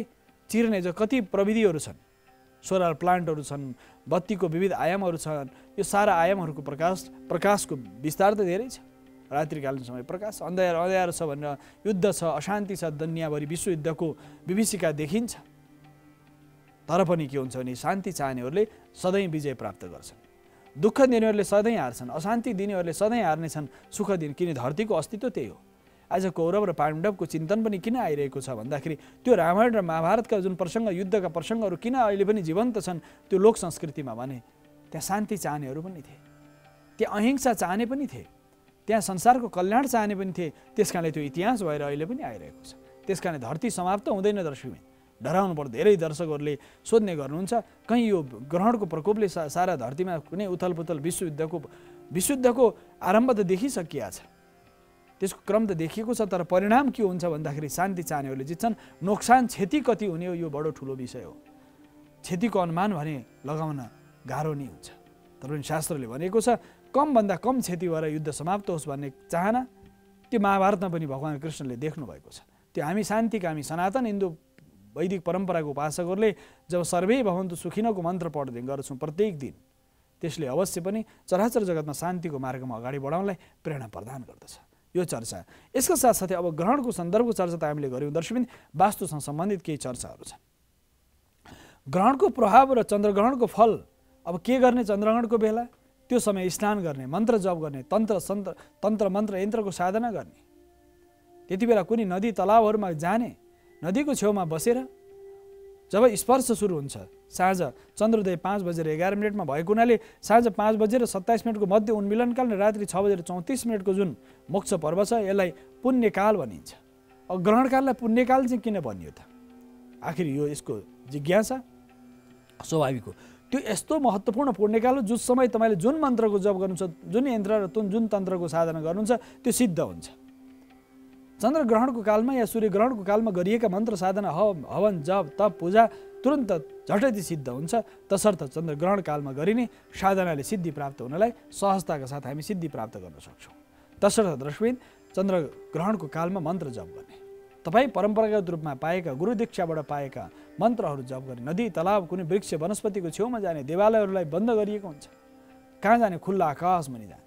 A: चिर्ने जो कति प्रविधिहरू छन्, सोलर प्लान्टहरू छन्, बत्तीको विविध आयामहरू छन्। यो सारा आयामहरूको प्रकाशको विस्तार त धेरै छ। रात्रिकालीन समय प्रकाश, अँध्यारो छ भनेर युद्ध छ, अशान्ति छ, दुनियाँभरि विश्वयुद्धको विभीषिका देखिन्छ। तर पनि के हुन्छ भने शान्ति चाहनेहरूले सधैँ विजय प्राप्त गर्छन्। दुःख दिनेहरूले सधैँ हार्छन्, अशान्ति दिनेहरूले सधैँ हार्नेछन्। सुख दिने, किन धरतीको अस्तित्व त्यही हो। आज कौरव र पाण्डवको चिन्तन पनि किन आइरहेको छ भन्दाखेरि त्यो रामायण र महाभारतका जुन प्रसङ्ग, युद्धका प्रसङ्गहरू किन अहिले पनि जीवन्त छन् त्यो लोक संस्कृतिमा भने त्यहाँ शान्ति चाहनेहरू पनि थिए, त्यहाँ अहिंसा चाहने पनि थिए, त्यहाँ संसारको कल्याण चाहने पनि थिए। त्यसकारणले त्यो इतिहास भएर अहिले पनि आइरहेको छ। त्यसकारणले धरती समाप्त हुँदैन दर्शकबिन। डराउनु पर्छ। धेरै दर्शकहरूले सोध्ने गर्नुहुन्छ कहीँ यो ग्रहणको प्रकोपले सारा धरतीमा कुनै उथलपुथल विश्वयुद्धको आरम्भ त देखिसकिया छ, त्यसको क्रम त देखिएको छ। तर परिणाम के हुन्छ भन्दाखेरि शान्ति चाहनेहरूले जित्छन्। नोक्सान क्षति कति हुने हो यो बडो ठुलो विषय हो। क्षतिको अनुमान भने लगाउन गाह्रो नै हुन्छ। तर पनि शास्त्रले भनेको छ कमभन्दा कम क्षति भएर युद्ध समाप्त होस् भन्ने चाहना त्यो महाभारतमा पनि भगवान कृष्णले देख्नु भएको छ। त्यो हामी शान्तिका, हामी सनातन हिन्दू वैदिक परम्पराको उपासकहरूले जब सर्वे भवन्तु सुखिनको मन्त्र पढ्दै गर्छौँ प्रत्येक दिन, त्यसले अवश्य पनि चराचर जगतमा शान्तिको मार्गमा अगाडि बढाउनलाई प्रेरणा प्रदान गर्दछ। यो चर्चा यसका साथसाथै अब ग्रहणको सन्दर्भको चर्चा त हामीले गऱ्यौँ दर्शकबिन, वास्तुसँग सम्बन्धित केही चर्चाहरू छन्। ग्रहणको प्रभाव र चन्द्रग्रहणको फल। अब के गर्ने चन्द्रग्रहणको बेला? त्यो समय स्नान गर्ने, मन्त्र जप गर्ने, तन्त्र मन्त्र यन्त्रको साधना गर्ने। त्यति बेला कुनै नदी तलाउहरूमा जाने, नदीको छेउमा बसेर जब स्पर्श सुरु हुन्छ साँझ चन्द्रोदय 5:11 भएको हुनाले साँझ 5:27 मध्य उन्मिलनकाल र रात्रि 6:34 जुन मोक्ष पर्व छ यसलाई पुण्यकाल भनिन्छ। अब ग्रहणकाललाई पुण्यकाल चाहिँ किन भनियो त? आखिर यो यसको जिज्ञासा स्वाभाविक हो। त्यो यस्तो महत्त्वपूर्ण पुण्यकाल हो जुन समय तपाईँले जुन मन्त्रको जप गर्नुहुन्छ, जुन यन्त्र र जुन तन्त्रको साधना गर्नुहुन्छ त्यो सिद्ध हुन्छ। चन्द्रग्रहणको कालमा या सूर्यग्रहणको कालमा गरिएका मन्त्र साधना हवन जप तप पूजा तुरन्त झटै सिद्ध हुन्छ। तसर्थ चन्द्रग्रहण कालमा गरिने साधनाले सिद्धि प्राप्त हुनलाई सहजताका साथ हामी सिद्धि प्राप्त गर्न सक्छौँ। तसर्थ दर्शकबिन चन्द्रग्रहणको कालमा मन्त्र जप गर्ने, तपाईँ परम्परागत रूपमा पाएका गुरु दीक्षाबाट पाएका मन्त्रहरू जप गर्ने, नदी तलाब कुनै वृक्ष वनस्पतिको छेउमा जाने, देवालयहरूलाई बन्द गरिएको हुन्छ, कहाँ जाने? खुल्ला आकाश मुनि जाने,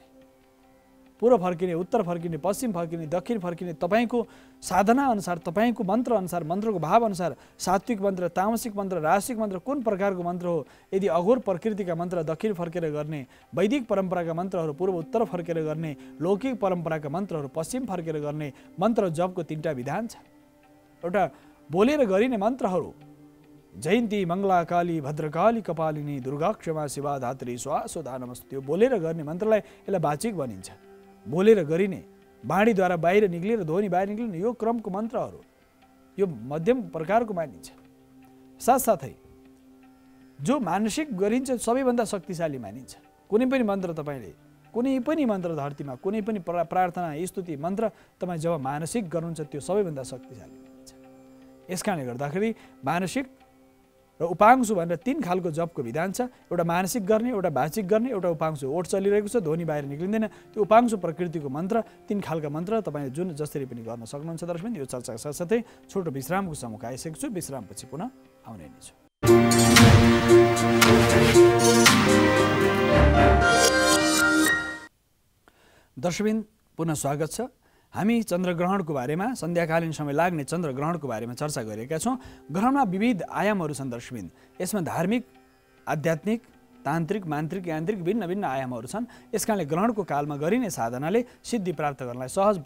A: पूर्व फर्किने, उत्तर फर्किने, पश्चिम फर्किने, दक्षिण फर्किने, तपाईँको साधना अनुसार, तपाईँको मन्त्र अनुसार, मन्त्रको भाव अनुसार सात्विक मन्त्र, तामसिक मन्त्र, राजसिक मन्त्र कुन प्रकारको मन्त्र हो, यदि अघोर प्रकृतिका मन्त्र दक्षिण फर्केर गर्ने, वैदिक परम्पराका मन्त्रहरू पूर्व उत्तर फर्केर गर्ने, लौकिक परम्पराका मन्त्रहरू पश्चिम फर्केर गर्ने मन्त्र जपको 3टा विधान छ। एउटा बोलेर गरिने मन्त्रहरू जयन्ती मङ्गला काली भद्रकाली कपालिनी दुर्गा क्षमा शिवा धात्री स्वासोदा नमस्ते, बोलेर गर्ने मन्त्रलाई यसलाई वाचिक भनिन्छ। बोलेर गरिने, बाणीद्वारा बाहिर निक्लिएर ध्वनि बाहिर निक्लिने यो क्रमको मन्त्रहरू यो मध्यम प्रकारको मानिन्छ। साथसाथै जो मानसिक गरिन्छ सबैभन्दा शक्तिशाली मानिन्छ। कुनै पनि मन्त्र तपाईँले, कुनै पनि मन्त्र धरतीमा कुनै पनि प्रार्थना स्तुति मन्त्र तपाईँ जब मानसिक गर्नुहुन्छ त्यो सबैभन्दा शक्तिशाली मानिन्छ। यसकारणले गर्दाखेरि मानसिक र उपांशु भनेर 3 खालको जपको विधान छ। एउटा मानसिक गर्ने, एउटा वाचिक गर्ने, एउटा उपांशु। ओठ चलिरहेको छ, ध्वनि बाहिर निक्लिँदैन, त्यो उपांशु प्रकृतिको मन्त्र। 3 खालका मन्त्र तपाईँले जुन जसरी पनि गर्न सक्नुहुन्छ दर्शक। यो चर्चाका साथसाथै छोटो विश्रामको समय आइसकेको छु। विश्रामपछि पुनः आउने नै छु। दर्शकबिन पुनः स्वागत छ। हामी चन्द्रग्रहणको बारेमा, सन्ध्याकालीन समय लाग्ने चन्द्रग्रहणको बारेमा चर्चा गरेका छौँ। ग्रहणमा विविध आयामहरू छन् दर्शकबिन। यसमा धार्मिक, आध्यात्मिक, तान्त्रिक, मान्त्रिक, यान्त्रिक भिन्न भिन्न आयामहरू छन्। यसकारणले ग्रहणको कालमा गरिने साधनाले सिद्धि प्राप्त गर्नलाई सहज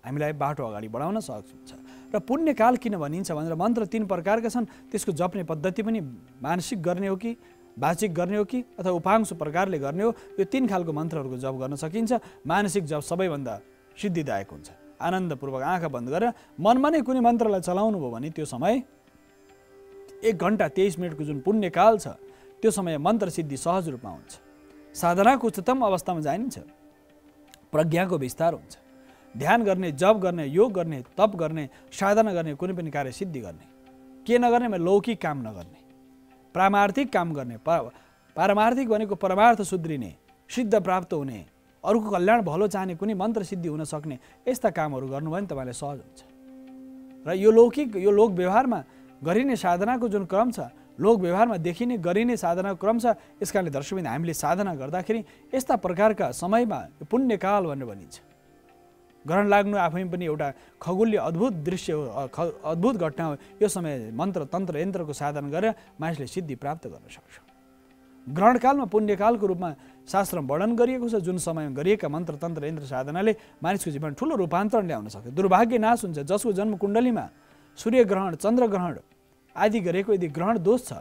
A: हामीलाई बाटो अगाडि बढाउन सहज हुन्छ। र पुण्यकाल किन भनिन्छ भनेर मन्त्र 3 प्रकारका छन्। त्यसको जप्ने पद्धति पनि मानसिक गर्ने हो कि वाचिक गर्ने हो कि अथवा उपांशु प्रकारले गर्ने हो, यो 3 खालको मन्त्रहरूको जप गर्न सकिन्छ। मानसिक जप सबैभन्दा सिद्धिदायक हुन्छ। आनन्दपूर्वक आँखा बन्द गरेर मनमा नै कुनै मन्त्रलाई चलाउनु भयो भने त्यो समय 1 घण्टा 23 मिनटको जुन पुण्यकाल छ त्यो समय मन्त्र सिद्धि सहज रूपमा हुन्छ। साधनाको उच्चतम अवस्थामा जानिन्छ, प्रज्ञाको विस्तार हुन्छ। ध्यान गर्ने, जप गर्ने, योग गर्ने, तप गर्ने, साधना गर्ने, कुनै पनि कार्य सिद्धि गर्ने। के नगर्ने? लौकिक काम नगर्ने, पारमार्थिक काम गर्ने। पारमार्थिक भनेको परमार्थ सुध्रिने, सिद्ध प्राप्त हुने, अरूको कल्याण भलो चाहने, कुनै मन्त्र सिद्धि हुन सक्ने यस्ता कामहरू गर्नुभयो भने तपाईँलाई सहज हुन्छ। र यो लौकिक, यो लोक व्यवहारमा गरिने साधनाको जुन क्रम छ, लोक व्यवहारमा देखिने गरिने साधनाको क्रम छ। यसकारणले दर्शकबिन हामीले साधना गर्दाखेरि यस्ता प्रकारका समयमा पुण्यकाल भनेर भनिन्छ। ग्रहण लाग्नु आफैमा पनि एउटा खगोलीय अद्भुत दृश्य हो, अद्भुत घटना हो। यो समय मन्त्र तन्त्र यन्त्रको साधना गरेर मानिसले सिद्धि प्राप्त गर्न सक्छ। ग्रहणकालमा पुण्यकालको रूपमा शास्त्रमा वर्णन गरिएको छ। जुन समयमा गरिएका मन्त्र तन्त्र यन्त्र साधनाले मानिसको जीवन ठुलो रूपान्तरण ल्याउन सक्छ। दुर्भाग्य नाश हुन्छ। जसको जन्म कुण्डलीमा सूर्यग्रहण, चन्द्रग्रहण आदि गरेको यदि ग्रहण दोष छ,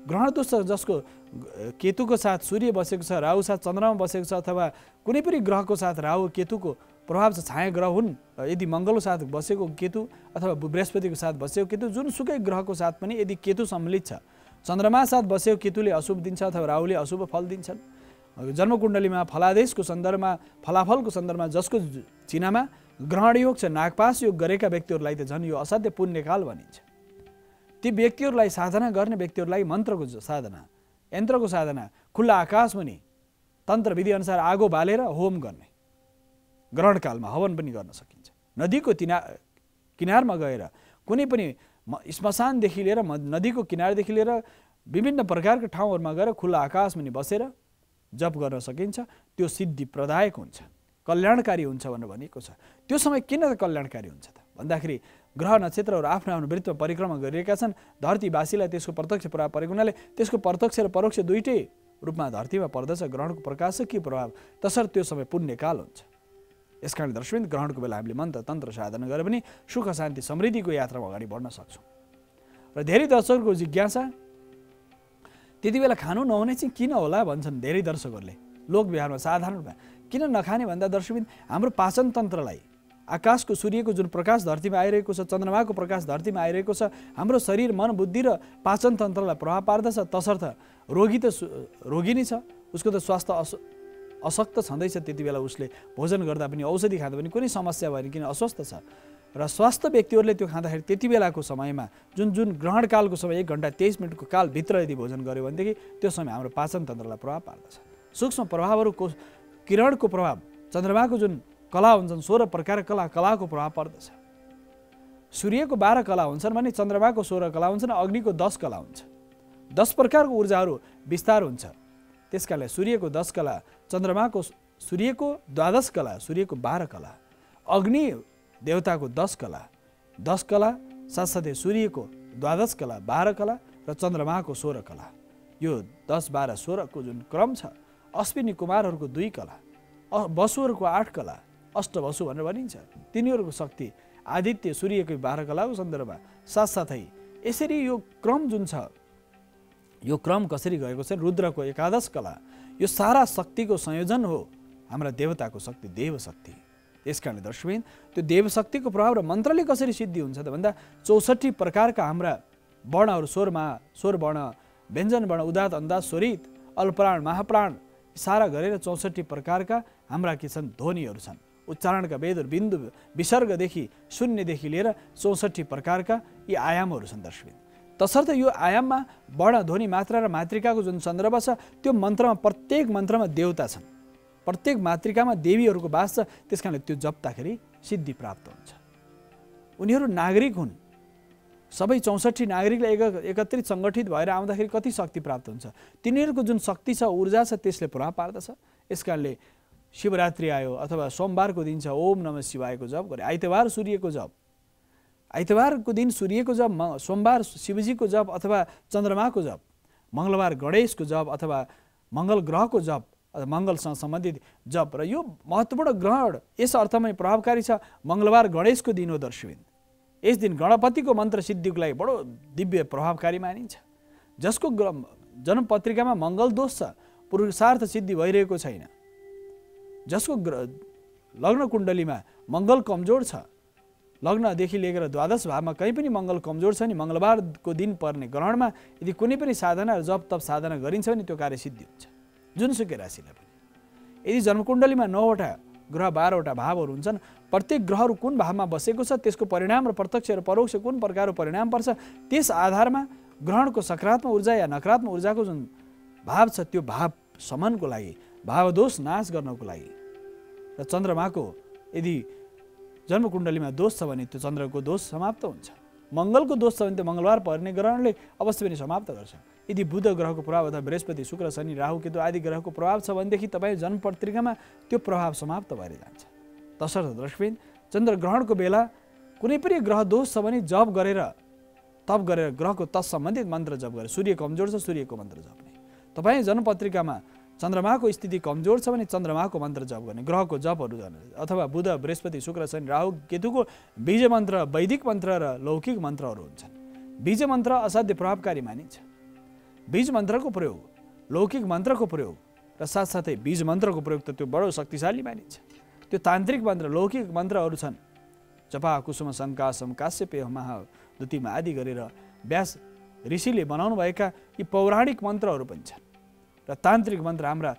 A: ग्रहण दोष छ, जसको केतुको साथ सूर्य बसेको छ, राहु साथ चन्द्रमा बसेको छ, अथवा कुनै पनि ग्रहको साथ राहु केतुको प्रभाव छ, छाया ग्रह हुन्, यदि मङ्गलको साथ बसेको केतु अथवा बृहस्पतिको साथ बसेको केतु, जुनसुकै ग्रहको साथ पनि यदि केतु सम्मिलित छ, चन्द्रमा साथ बसेको केतुले अशुभ दिन्छ अथवा राहुले अशुभ फल दिन्छन्। जन्मकुण्डलीमा फलादेशको सन्दर्भमा, फलाफलको सन्दर्भमा जसको चिनामा ग्रहण योग छ, नागपास योग गरेका व्यक्तिहरूलाई त झन् यो असाध्य पुण्यकाल भनिन्छ। ती व्यक्तिहरूलाई, साधना गर्ने व्यक्तिहरूलाई मन्त्रको साधना, यन्त्रको साधना, खुल्ला आकाश मुनि तन्त्र विधि अनुसार आगो बालेर होम गर्ने, ग्रहणकालमा हवन पनि गर्न सकिन्छ। नदीको किनारमा गएर कुनै पनि श्मशानदेखि लिएर नदीको किनारदेखि लिएर विभिन्न प्रकारका ठाउँहरूमा गएर खुल्ला आकाश मुनि बसेर जप गर्न सकिन्छ त्यो सिद्धि प्रदायक हुन्छ, कल्याणकारी हुन्छ भनेर भनिएको छ। त्यो समय किन कल्याणकारी हुन्छ त भन्दाखेरि ग्रह नक्षत्रहरू आफ्नो आफ्नो वृत्तमा परिक्रमा गरिरहेका छन्। धरतीवासीलाई त्यसको प्रत्यक्ष प्रभाव परेको हुनाले त्यसको प्रत्यक्ष र परोक्ष दुईटै रूपमा धरतीमा पर्दछ ग्रहणको प्रकाशकीय प्रभाव, तसर्थ त्यो समय पुण्यकाल हुन्छ। यसकारण दर्शकवृन्द ग्रहणको बेला हामीले मन्त्र तन्त्र साधना गरे पनि सुख शान्ति समृद्धिको यात्रामा अगाडि बढ्न सक्छौँ। र धेरै दर्शकहरूको जिज्ञासा त्यति बेला खानु नहुने चाहिँ किन होला भन्छन् धेरै दर्शकहरूले लोकव्यवहारमा साधारणमा। किन नखाने भन्दा दर्शकवृन्द हाम्रो पाचन तन्त्रलाई आकाशको सूर्यको जुन प्रकाश धरतीमा आइरहेको छ, चन्द्रमाको प्रकाश धरतीमा आइरहेको छ, हाम्रो शरीर मन बुद्धि र पाचन तन्त्रलाई प्रभाव पार्दछ। तसर्थ रोगी नै छ, उसको त स्वास्थ्य अशक्त छँदैछ, त्यति बेला उसले भोजन गर्दा पनि औषधि खाँदा पनि कुनै समस्या भएन किन अस्वस्थ छ। र स्वस्थ व्यक्तिहरूले त्यो खाँदाखेरि त्यति बेलाको समयमा जुन ग्रहणकालको समय 1 घण्टा 23 मिनटको कालभित्र यदि भोजन गर्यो भनेदेखि त्यो समय हाम्रो पाचन तन्त्रलाई प्रभाव पार्दछ। सूक्ष्म प्रभावहरूको किरणको प्रभाव, चन्द्रमाको जुन कला हुन्छन् 16 प्रकार कलाको प्रभाव पर्दछ। सूर्यको 12 कला हुन्छन् भने चन्द्रमाको 16 कला हुन्छन्, अग्निको 10 कला हुन्छ। 10 प्रकारको ऊर्जाहरू विस्तार हुन्छ। त्यसकारणले सूर्यको 10 कला, चन्द्रमाको सूर्यको 12 कला, सूर्यको 12 कला, अग्नि देवताको 10 कला, 10 कला साथसाथै सूर्यको 12 कला, 12 कला र चन्द्रमाको 16 कला। यो 10, 12, 16 को जुन क्रम छ, अश्विनी कुमारहरूको 2 कला, वसुहरूको 8 कला, अष्टवसु भनेर भनिन्छ। तिनीहरूको शक्ति आदित्य सूर्यको 12 कलाको सन्दर्भमा साथसाथै यसरी यो क्रम जुन छ, यो क्रम कसरी गएको छ, रुद्रको 11 कला, यो सारा शक्तिको संयोजन हो हाम्रा देवताको शक्ति, देव शक्ति। यसकारणले दर्शकवृन्द त्यो देव शक्तिको प्रभाव र मन्त्रले कसरी सिद्धि हुन्छ त भन्दा 64 प्रकारका हाम्रा वर्णहरू, स्वर वर्ण, व्यञ्जन वर्ण, उदात्त अन्दाज, स्वरित, अल्पप्राण, महाप्राण सारा गरेर 64 प्रकारका हाम्रा के छन् ध्वनिहरू छन्। उच्चारणका वेदहरू बिन्दु विसर्गदेखि शून्यदेखि लिएर 64 प्रकारका यी आयामहरू छन् दर्शकवृन्द। तसर्थ यो आयाममा वर्ण, ध्वनि, मात्रा र मातृकाको जुन सन्दर्भ छ त्यो मन्त्रमा, प्रत्येक मन्त्रमा देवता छन्, प्रत्येक मातृकामा देवीहरूको वास छ। त्यसकारणले त्यो जप्दाखेरि सिद्धि प्राप्त हुन्छ। उनीहरू नागरिक हुन्, सबै 64 नागरिकलाई एकत्रित सङ्गठित भएर आउँदाखेरि कति शक्ति प्राप्त हुन्छ। तिनीहरूको जुन शक्ति छ, ऊर्जा छ, त्यसले प्रभाव पार्दछ। यसकारणले शिवरात्रि आयो अथवा सोमबारको दिन छ, ओम नमः शिवायको जप गरे, आइतबार सूर्यको जप, आइतबारको दिन सूर्यको जप, सोमबार शिवजीको जप अथवा चन्द्रमाको जप, मङ्गलबार गणेशको जप अथवा मङ्गल ग्रहको जप, मङ्गलसँग सम्बन्धित जप। र यो महत्त्वपूर्ण ग्रहण यस अर्थमा प्रभावकारी छ, मङ्गलबार गणेशको दिन हो दर्शकवृन्द। यस दिन गणपतिको मन्त्र सिद्धिको लागि बडो दिव्य प्रभावकारी मानिन्छ। जसको जन्मपत्रिकामा मङ्गल दोष छ, पुरुषार्थ सिद्धि भइरहेको छैन, जसको लग्न कुण्डलीमा मङ्गल कमजोर छ, लग्नदेखि लिएर 12 भावमा कहीँ पनि मङ्गल कमजोर छ नि, मङ्गलबारको दिन पर्ने ग्रहणमा यदि कुनै पनि साधना, जप तप साधना गरिन्छ भने त्यो कार्य सिद्धि हुन्छ, जुनसुकै राशिलाई पनि। यदि जन्मकुण्डलीमा 9वटा ग्रह, 12वटा भावहरू हुन्छन्, प्रत्येक ग्रहहरू कुन भावमा बसेको छ, त्यसको परिणाम र प्रत्यक्ष र परोक्ष कुन प्रकारको परिणाम पर्छ, त्यस आधारमा ग्रहणको सकारात्मक ऊर्जा या नकारात्मक ऊर्जाको जुन भाव छ त्यो भाव समनको लागि, भावदोष नाश गर्नको लागि। र चन्द्रमाको यदि जन्मकुण्डलीमा दोष छ भने त्यो चन्द्रको दोष समाप्त हुन्छ। मङ्गलको दोष छ भने त्यो मङ्गलबार पर्ने ग्रहणले अवश्य पनि समाप्त गर्छ। यदि बुध ग्रहको प्रभाव अथवा बृहस्पति, शुक्र, शनि, राहु, केतु आदि ग्रहको प्रभाव छ भनेदेखि तपाईँ जन्मपत्रिकामा त्यो प्रभाव समाप्त भएर जान्छ। तसर्थ दर्शकवृन्द चन्द्रग्रहणको बेला कुनै पनि ग्रह दोष छ भने जप गरेर, तप गरेर, ग्रहको तत्सम्बन्धित मन्त्र जप गरेर, सूर्य कमजोर छ सूर्यको मन्त्र जप्ने, तपाईँ जन्मपत्रिकामा चन्द्रमाको स्थिति कमजोर छ भने चन्द्रमाको मन्त्र जप गर्ने, ग्रहको जपहरू गर्ने, अथवा बुध, बृहस्पति, शुक्र, शनि, राहु, केतुको बीज मन्त्र, वैदिक मन्त्र र लौकिक मन्त्रहरू हुन्छन्। बीज मन्त्र असाध्य प्रभावकारी मानिन्छ। बीज मन्त्रको प्रयोग, लौकिक मन्त्रको प्रयोग र साथसाथै बीज मन्त्रको प्रयोग त त्यो बडो शक्तिशाली मानिन्छ। त्यो तान्त्रिक मन्त्र, लौकिक मन्त्रहरू छन्, जपा, कुसुम, शङ्कासम, काश्यपेय, महादुतिमा आदि गरेर व्यास ऋषिले बनाउनुभएका यी पौराणिक मन्त्रहरू पनि छन्। र तान्त्रिक मन्त्र हाम्रा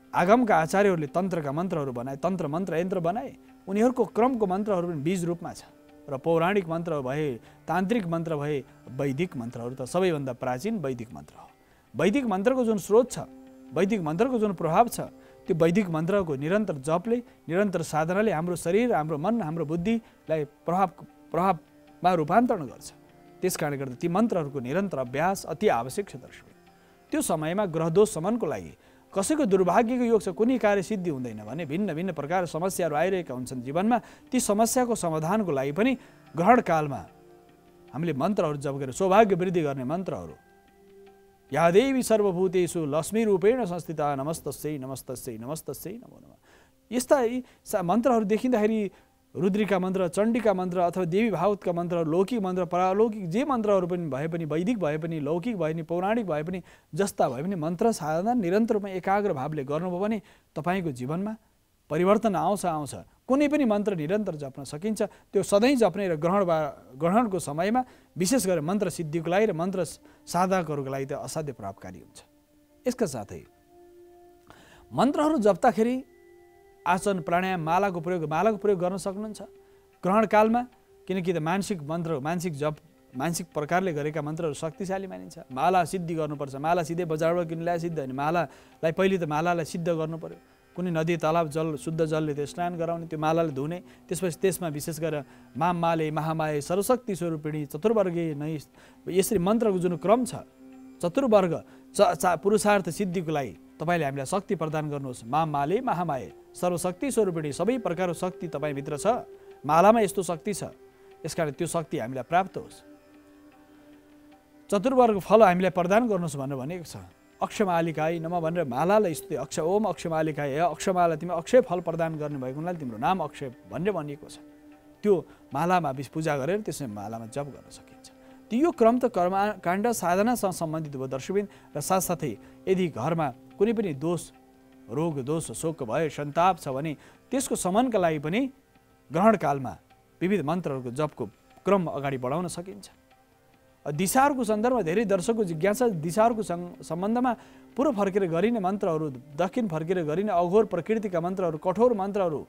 A: आगमका आचार्यहरूले तन्त्रका मन्त्रहरू बनाए, तन्त्र मन्त्र यन्त्र बनाए, उनीहरूको क्रमको मन्त्रहरू पनि बीज रूपमा छ। र पौराणिक मन्त्र भए, तान्त्रिक मन्त्र भए, वैदिक मन्त्रहरू त सबैभन्दा प्राचीन वैदिक मन्त्र हो। वैदिक मन्त्रको जुन स्रोत छ, वैदिक मन्त्रको जुन प्रभाव छ, त्यो वैदिक मन्त्रको निरन्तर जपले, निरन्तर साधनाले हाम्रो शरीर, हाम्रो मन, हाम्रो बुद्धिलाई प्रभावमा रूपान्तरण गर्छ। त्यस कारणले गर्दा ती मन्त्रहरूको निरन्तर अभ्यास अति आवश्यक छ दर्शक। त्यो समयमा ग्रहदोष शमनको लागि कसैको दुर्भाग्यको योग छ, कुनै कार्य सिद्धि हुँदैन भने भिन्न भिन्न प्रकार समस्याहरू आइरहेका हुन्छन् जीवनमा। ती समस्याको समाधानको लागि पनि ग्रहण कालमा हामीले मन्त्रहरू जप गरेर सौभाग्य वृद्धि गर्ने मन्त्रहरू, या देवी सर्वभूतेषु लक्ष्मी रूपेण संस्थिता नमस्तस्यै नमस्तस्यै नमस्तस्यै नमो नमः, यस्ता मन्त्रहरू देखिँदाखेरि रुद्रिका मन्त्र, चण्डिका मन्त्र अथवा देवी भागवतका मन्त्र, लौकिक मन्त्र, परालौकिक जे मन्त्रहरू पनि भए पनि, वैदिक भए पनि, लौकिक भए पनि, पौराणिक भए पनि, जस्ता भए पनि मन्त्र साधना निरन्तर रूपमा एकाग्र भावले गर्नुभयो भने तपाईँको जीवनमा परिवर्तन आउँछ। कुनै पनि मन्त्र निरन्तर जप्न सकिन्छ। त्यो सधैँ जप्ने र ग्रहणको समयमा विशेष गरेर मन्त्र सिद्धिको लागि र मन्त्र साधकहरूको लागि त असाध्य प्रभावकारी हुन्छ। यसका साथै मन्त्रहरू जप्दाखेरि आसन, प्राणायाम, मालाको प्रयोग गर्न सक्नुहुन्छ ग्रहण कालमा, किनकि त मानसिक मन्त्र, मानसिक जप, मानसिक प्रकारले गरेका मन्त्रहरू शक्तिशाली मानिन्छ। माला सिद्धि गर्नुपर्छ। माला सिधै बजारबाट किन ल्याए सिद्ध होइन। मालालाई पहिले त मालालाई सिद्ध गर्नु पर्यो। कुनै नदी, तालाब जल, शुद्ध जलले त्यो स्नान गराउने, त्यो मालाले धुने, त्यसपछि त्यसमा विशेष गरेर माम माले महामाये सरस्वती स्वरूपिणी चतुर्वर्गे नै, यसरी मन्त्रको जुन क्रम छ, चतुर्वर्ग पुरुषार्थ सिद्धिको लागि तपाईँले हामीलाई शक्ति प्रदान गर्नुहोस्। माम माले महामाये सर्वशक्ति स्वरूपिणी, सबै प्रकारको शक्ति तपाईँभित्र छ, मालामा यस्तो शक्ति छ, यसकारण त्यो शक्ति हामीलाई प्राप्त होस्। चतुर्वर्ग फल हामीलाई प्रदान गर्नुहोस् भनेर भनेको छ। अक्षमालिकाय नमः भनेर मालालाई स्तुति, ओम अक्षमालिकाय, हे अक्षमाला तिमी अक्षय फल प्रदान गर्ने भएको हुनाले तिम्रो नाम अक्षय भनेर भनिएको छ। त्यो मालामा पूजा गरेर त्यसमा मालामा जप गर्न सकिन्छ। यो क्रम त कर्मकाण्ड साधनासँग सम्बन्धित भयो दर्शकबिन। र साथसाथै यदि घरमा कुनै पनि दोष, रोग दोष, शोक भय, सन्ताप छ भने त्यसको शमनका लागि पनि ग्रहण कालमा विविध मन्त्रहरूको जपको क्रम अगाडि बढाउन सकिन्छ। दिशाहरूको सन्दर्भमा धेरै दर्शकको जिज्ञासा, दिशाहरूको सम्बन्धमा पूर्व फर्केर गरिने मन्त्रहरू, दक्षिण फर्केर गरिने अघोर प्रकृतिका मन्त्रहरू, कठोर मन्त्रहरू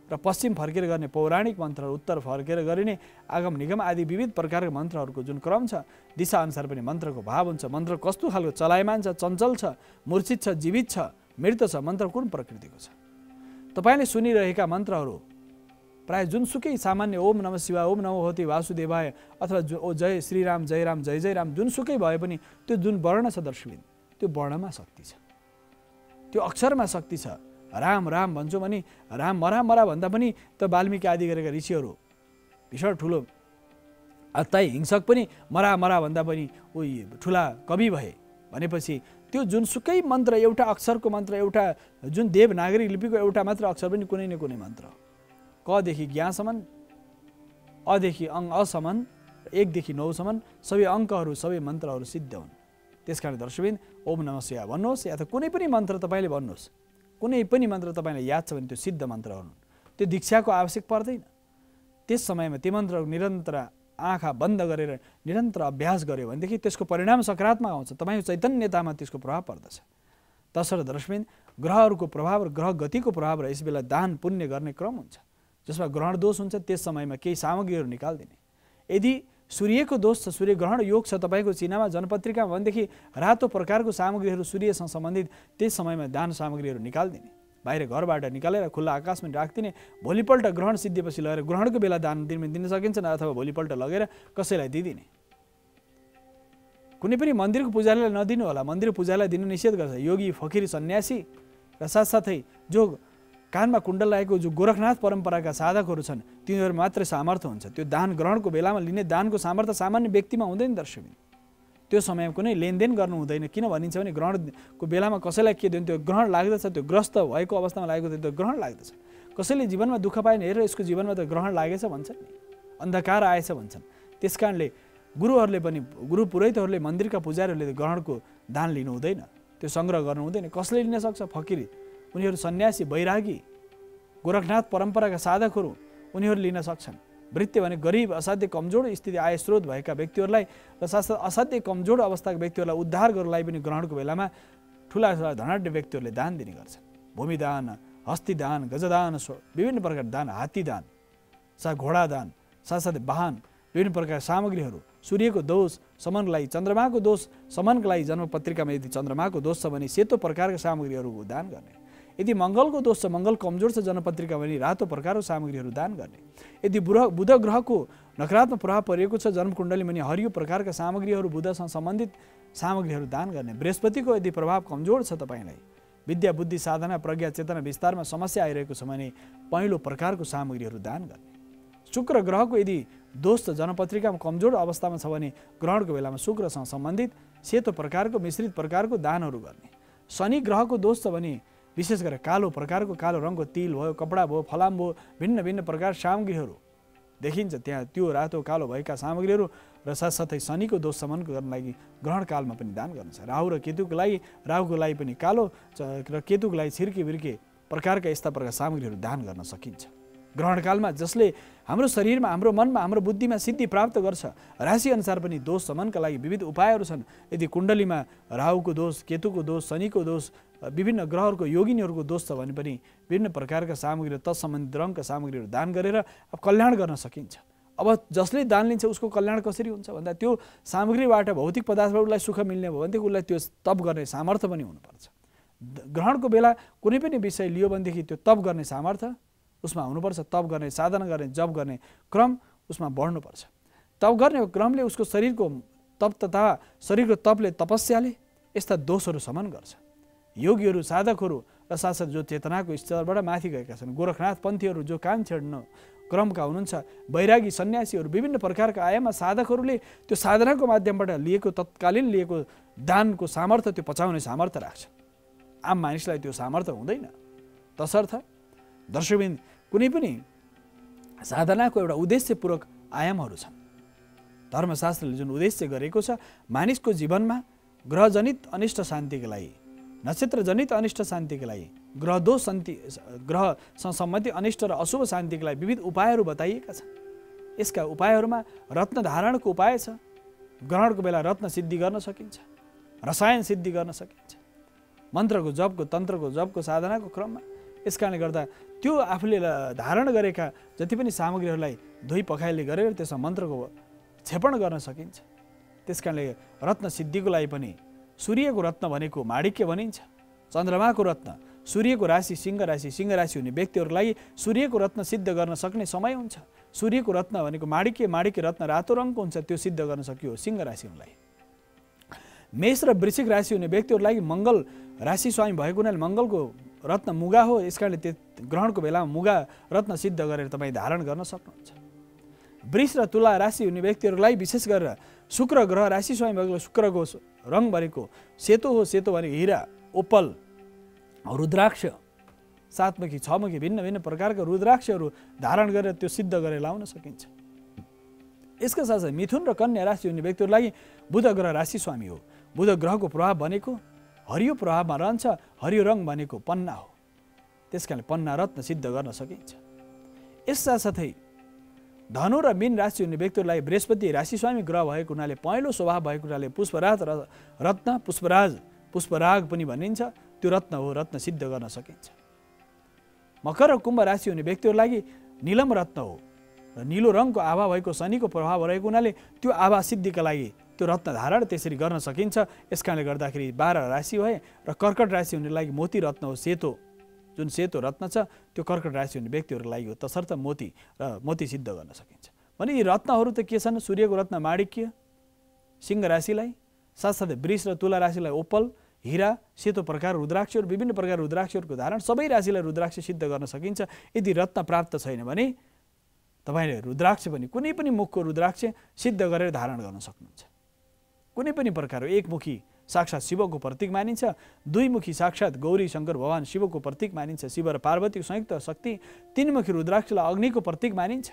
A: र पश्चिम फर्केर गर्ने पौराणिक मन्त्रहरू, उत्तर फर्केर गरिने आगम निगम आदि विविध प्रकारका मन्त्रहरूको जुन क्रम छ, दिशाअनुसार पनि मन्त्रको भाव हुन्छ। मन्त्र कस्तो खालको चलायमान छ, चञ्चल छ, मूर्छित छ, जीवित छ, मृत छ, मन्त्र कुन प्रकृतिको छ। तपाईँले सुनिरहेका मन्त्रहरू प्राय जुनसुकै सामान्य ओम नमः शिवाय, ओम नमो भगवते वासुदेवाय अथवा जय श्रीराम, जय राम, जय जय राम, जुनसुकै भए पनि त्यो जुन वर्ण छ दर्शकबिन, त्यो वर्णमा शक्ति छ, त्यो अक्षरमा शक्ति छ। राम राम भन्छौँ भने राम मरा भन्दा पनि त वाल्मिकी आदि गरेका ऋषिहरू भीषण ठुलो अत्ताई हिंसक पनि मरा भन्दा पनि ठुला कवि भए भनेपछि त्यो जुनसुकै मन्त्र, एउटा अक्षरको मन्त्र, एउटा जुन देवनागरी लिपिको एउटा मात्र अक्षर पनि कुनै न कुनै मन्त्र, कदेखि ज्ञासम्म, अदेखि असम्म, 1 देखि 9 सम्म सबै अङ्कहरू, सबै मन्त्रहरू सिद्ध हुन्। त्यसकारण दर्शकबिन ओम नमः शिवाय भन्नुहोस् या त कुनै पनि मन्त्र तपाईँले भन्नुहोस्। कुनै पनि मन्त्र तपाईँलाई याद छ भने त्यो सिद्ध मन्त्र हुन्। त्यो दीक्षाको आवश्यक पर्दैन। त्यस समयमा त्यो मन्त्रहरू निरन्तर आँखा बन्द गरेर निरन्तर अभ्यास गर्यो भनेदेखि त्यसको परिणाम सकारात्मक आउँछ। तपाईँको चैतन्यतामा त्यसको प्रभाव पर्दछ। तसर्थ दर्शकबिन ग्रहहरूको प्रभाव र ग्रह गतिको प्रभाव र यस बेला दान पुण्य गर्ने क्रम हुन्छ। जसमा ग्रहण दोष हुन्छ त्यस समयमा केही सामग्रीहरू निकालिदिने। यदि सूर्यको दोष छ, सूर्य ग्रहण योग छ तपाईँको चिनामा, जनपत्रिकामा भनेदेखि रातो प्रकारको सामग्रीहरू सूर्यसँग सम्बन्धित त्यस समयमा दान सामग्रीहरू निकालिदिने। बाहिर घरबाट निकालेर खुल्ला आकाशमा राखिदिने। भोलिपल्ट ग्रहण सिद्धिएपछि लगेर ग्रहणको बेला दान दिन सकिन्छ अथवा भोलिपल्ट लगेर कसैलाई दिइदिने। कुनै पनि मन्दिरको पुजारीलाई नदिनु होला। मन्दिर पुजारीलाई दिनु निषेध गर्छ योगी, फकीर, सन्यासी र साथसाथै जो कानमा कुण्डल लागेको जो गोरखनाथ परम्पराका साधकहरू छन् तिनीहरू मात्रै सामर्थ्य हुन्छ। त्यो दान ग्रहणको बेलामा लिने दानको सामर्थ्य सामान्य व्यक्तिमा हुँदैन दर्शकबिन। त्यो समयमा कुनै लेनदेन गर्नु हुँदैन। किन भनिन्छ भने ग्रहणको बेलामा कसैलाई के दिनु, त्यो ग्रहण लाग्दछ, त्यो ग्रस्त भएको अवस्थामा लागेको त्यो ग्रहण लाग्दछ। कसैले जीवनमा दुःख पाएन, हेरेर यसको जीवनमा त ग्रहण लागेछ भन्छन्, अन्धकार आएछ भन्छन्। त्यस कारणले गुरुहरूले पनि, गुरु पुरोहितहरूले, मन्दिरका पुजारीहरूले ग्रहणको दान लिनु हुँदैन, त्यो सङ्ग्रह गर्नु हुँदैन। कसले लिन सक्छ? फकीर, उनीहरू सन्यासी, वैरागी, गोरखनाथ परम्पराका साधकहरू, उनीहरू लिन सक्छन्। वृत्ति भने गरिब, असाध्य कमजोर स्थिति आय स्रोत भएका व्यक्तिहरूलाई र साथसाथै असाध्य कमजोर अवस्थाका व्यक्तिहरूलाई उद्धार गर्नलाई पनि ग्रहणको बेलामा ठुला धनाढ्य व्यक्तिहरूले दान दिने गर्छन्। भूमिदान, हस्तिदान, गजदान, विभिन्न प्रकार दान, हात्तीदान, घोडादान, साथसाथै वाहन, विभिन्न प्रकारका सामग्रीहरू, सूर्यको दोष समनको लागि, चन्द्रमाको दोष समनको लागि जन्मपत्रिकामा यदि चन्द्रमाको दोष छ भने सेतो प्रकारका सामग्रीहरूको दान गर्ने। यदि मङ्गलको दोष छ, मङ्गल कमजोर छ जन्मपत्रिका भने रातो प्रकारको सामग्रीहरू दान गर्ने। यदि बुध ग्रहको नकारात्मक प्रभाव परेको छ जन्मकुण्डली भने हरियो प्रकारका सामग्रीहरू, बुधसँग सम्बन्धित सामग्रीहरू दान गर्ने। बृहस्पतिको यदि प्रभाव कमजोर छ तपाईँलाई, विद्या बुद्धि साधना प्रज्ञा चेतना विस्तारमा समस्या आइरहेको छ भने पहिलो प्रकारको सामग्रीहरू दान गर्ने। शुक्र ग्रहको यदि दोष त जनपत्रिकामा कमजोर अवस्थामा छ भने ग्रहणको बेलामा शुक्रसँग सम्बन्धित सेतो प्रकारको मिश्रित प्रकारको दानहरू गर्ने। शनि ग्रहको दोष छ भने विशेष गरेर कालो प्रकारको कालो रङको तिल भयो, कपडा भयो, फलाम भयो, भिन्न भिन्न प्रकार सामग्रीहरू देखिन्छ त्यहाँ, त्यो रातो कालो भएका सामग्रीहरू र साथसाथै शनिको दोष शमन गर्नको लागि ग्रहण कालमा पनि दान गर्नु छ। राहु र केतुको लागि पनि कालो र केतुको लागि छिर्के बिर्के प्रकारका यस्ता प्रकार सामग्रीहरू दान गर्न सकिन्छ। ग्रहण कालमा जसले हाम्रो शरीरमा, हाम्रो मनमा, हाम्रो बुद्धिमा सिद्धि प्राप्त गर्छ, राशि अनुसार पनि दोष शमनका लागि विविध उपायहरू छन्। यदि कुण्डलीमा राहुको दोष, केतुको दोष, शनिको दोष, विभिन्न ग्रहहरूको योगिनीहरूको दोष छ भने पनि विभिन्न प्रकारका सामग्रीहरू तत्सम्बन्धित रङका सामग्रीहरू दान गरेर अब कल्याण गर्न सकिन्छ। अब जसले दान लिन्छ उसको कल्याण कसरी हुन्छ भन्दा त्यो सामग्रीबाट भौतिक पदार्थबाट उसलाई सुख मिल्ने भयो भनेदेखि उसलाई त्यो तप गर्ने सामर्थ्य पनि हुनुपर्छ। ग्रहणको बेला कुनै पनि विषय लियो भनेदेखि त्यो तप गर्ने सामर्थ्य उसमा हुनुपर्छ। तप गर्ने, साधना गर्ने, जप गर्ने क्रम उसमा बढ्नुपर्छ। तप गर्ने क्रमले उसको शरीरको तप तथा शरीरको तपले, तपस्याले यस्ता दोषहरू शमन गर्छ। योगीहरू, साधकहरू र साथसाथ जो चेतनाको स्तरबाट माथि गएका छन्, गोरखनाथ पन्थीहरू जो काम छेड्न क्रमका हुनुहुन्छ, बैरागी सन्यासीहरू, विभिन्न प्रकारका आयाममा साधकहरूले त्यो साधनाको माध्यमबाट लिएको तत्कालीन लिएको दानको सामर्थ्य त्यो पचाउने सामर्थ्य राख्छ। आम मानिसलाई त्यो सामर्थ्य हुँदैन। तसर्थ दर्शकबिन कुनै पनि साधनाको एउटा उद्देश्यपूर्वक आयामहरू छन्। धर्मशास्त्रले जुन उद्देश्य गरेको छ मानिसको जीवनमा ग्रहजनित अनिष्ट शान्तिको लागि, नक्षत्रजनित अनिष्ट शान्तिको लागि, ग्रहदोष शान्ति, ग्रहसँग सम्बन्धित अनिष्ट र अशुभ शान्तिको लागि विविध उपायहरू बताइएका छन्। यसका उपायहरूमा रत्न धारणको उपाय छ। ग्रहणको बेला रत्न सिद्धि गर्न सकिन्छ, रसायन सिद्धि गर्न सकिन्छ, मन्त्रको जपको, तन्त्रको जपको साधनाको क्रममा। यस कारणले गर्दा त्यो आफूले धारण गरेका जति पनि सामग्रीहरूलाई धोइ पखाइले गरेर त्यसमा मन्त्रको क्षेपण गर्न सकिन्छ। त्यस कारणले रत्न सिद्धिको लागि पनि सूर्यको रत्न भनेको माणिक्य भनिन्छ। चन्द्रमाको रत्न, सूर्यको राशि सिंह राशि हुने व्यक्तिहरूको लागि सूर्यको रत्न सिद्ध गर्न सक्ने समय हुन्छ। सूर्यको रत्न भनेको माणिक्य रत्न रातो रङको हुन्छ, त्यो सिद्ध गर्न सकियो सिंह राशिलाई। मेष र वृश्चिक राशि हुने व्यक्तिहरूलाई मङ्गल राशि स्वामी भएको हुनाले मङ्गलको रत्न मुगा हो। यस कारणले त्यो ग्रहणको बेलामा मुगा रत्न सिद्ध गरेर तपाईँ धारण गर्न सक्नुहुन्छ। वृष र तुला राशि हुने व्यक्तिहरूलाई विशेष गरेर शुक्र ग्रह राशि स्वामी भएको शुक्रको रङ भनेको सेतो हो। सेतो भनेको हिरा, ओपल, रुद्राक्ष, सातमुखी, छमुखी, भिन्न भिन्न प्रकारका रुद्राक्षहरू धारण गरेर त्यो सिद्ध गरेर लाउन सकिन्छ। यसका साथै मिथुन र कन्या राशि हुने व्यक्तिहरूलाई बुध ग्रह राशि स्वामी हो। बुध ग्रहको प्रभाव भनेको हरियो प्रभावमा रहन्छ। हरियो रङ भनेको पन्ना हो। त्यस कारणले पन्ना रत्न सिद्ध गर्न सकिन्छ। यस साथै धनु र मीन राशि हुने व्यक्तिहरूलाई बृहस्पति राशि स्वामी ग्रह भएको हुनाले पहेँलो स्वभाव भएको हुनाले पुष्पराज रत्न, पुष्पराग पनि भनिन्छ, त्यो रत्न हो, रत्न सिद्ध गर्न सकिन्छ। मकर र कुम्भ राशि हुने व्यक्तिहरूको लागि नीलम रत्न हो र नीलो रङको आभा भएको शनिको प्रभाव रहेको हुनाले त्यो आभा सिद्धिका लागि त्यो रत्न धारण त्यसरी गर्न सकिन्छ। यस कारणले गर्दाखेरि 12 राशि भए र कर्कट राशि हुने लागि मोती रत्न हो। सेतो, जुन सेतो रत्न छ त्यो कर्कट राशि हुने व्यक्तिहरूको लागि हो। तसर्थ मोती सिद्ध गर्न सकिन्छ। भने यी रत्नहरू त के छन्? सूर्यको रत्न माणिक्य सिंह राशिलाई, साथसाथै वृष र तुला राशिलाई ओपल, हिरा, सेतो प्रकार रुद्राक्षहरू, विभिन्न प्रकार रुद्राक्षहरूको धारण, सबै राशिलाई रुद्राक्ष सिद्ध गर्न सकिन्छ। यदि रत्न प्राप्त छैन भने तपाईँले रुद्राक्ष पनि कुनै पनि मुखको रुद्राक्ष सिद्ध गरेर धारण गर्न सक्नुहुन्छ। कुनै पनि प्रकार, एकमुखी साक्षात् शिवको प्रतीक मानिन्छ, दुईमुखी साक्षात् गौरी शङ्कर भगवान शिवको प्रतीक मानिन्छ, शिव र पार्वतीको संयुक्त शक्ति, तीनमुखी रुद्राक्षलाई अग्निको प्रतीक मानिन्छ,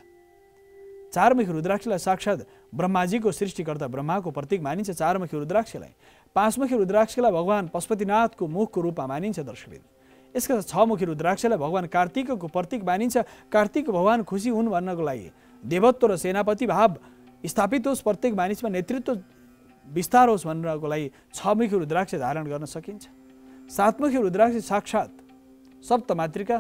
A: चारमुखी रुद्राक्षलाई साक्षात् ब्रह्माजीको सृष्टिकर्ता ब्रह्माको प्रतीक मानिन्छ चारमुखी रुद्राक्षलाई, पाँचमुखी रुद्राक्षलाई भगवान पशुपतिनाथको मुखको रूपमा मानिन्छ। दर्शकबिन यसका छमुखी रुद्राक्षलाई भगवान कार्तिकको प्रतीक मानिन्छ। कार्तिक भगवान खुसी हुन् भन्नको लागि, देवत्व र सेनापति भाव स्थापित होस्, प्रत्येक मानिसमा नेतृत्व विस्तार होस् भन्नको लागि छमुखी रुद्राक्ष धारण गर्न सकिन्छ। सातमुखी रुद्राक्ष साक्षात् सप्तमातृका,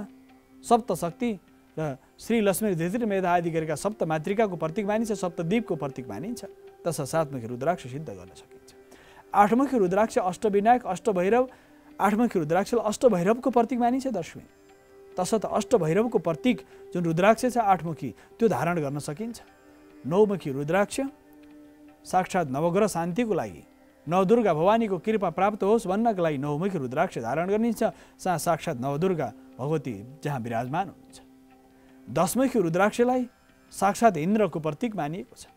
A: सप्तशक्ति र श्री लक्ष्मी धृति मेधा आदि गरेका सप्तमातृकाको प्रतीक मानिन्छ, सप्तद्वीपको प्रतीक मानिन्छ। तसर्थ सातमुखी रुद्राक्ष सिद्ध गर्न सकिन्छ। आठमुखी रुद्राक्ष अष्टविनायक, अष्टभैरव, आठमुखी रुद्राक्षलाई अष्टभैरवको प्रतीक मानिन्छ। दर्शकबिन तसर्थ अष्टभैरवको प्रतीक जुन रुद्राक्ष छ आठमुखी त्यो धारण गर्न सकिन्छ। नौमुखी रुद्राक्ष साक्षात् नवग्रह शान्तिको लागि, नवदुर्गा भवानीको कृपा प्राप्त होस् भन्नको लागि नवमुखी रुद्राक्ष धारण गरिन्छ, जहाँ साक्षात् नवदुर्गा भगवती जहाँ विराजमान हुनुहुन्छ। 10मुखी रुद्राक्षलाई साक्षात् इन्द्रको प्रतीक मानिएको छ,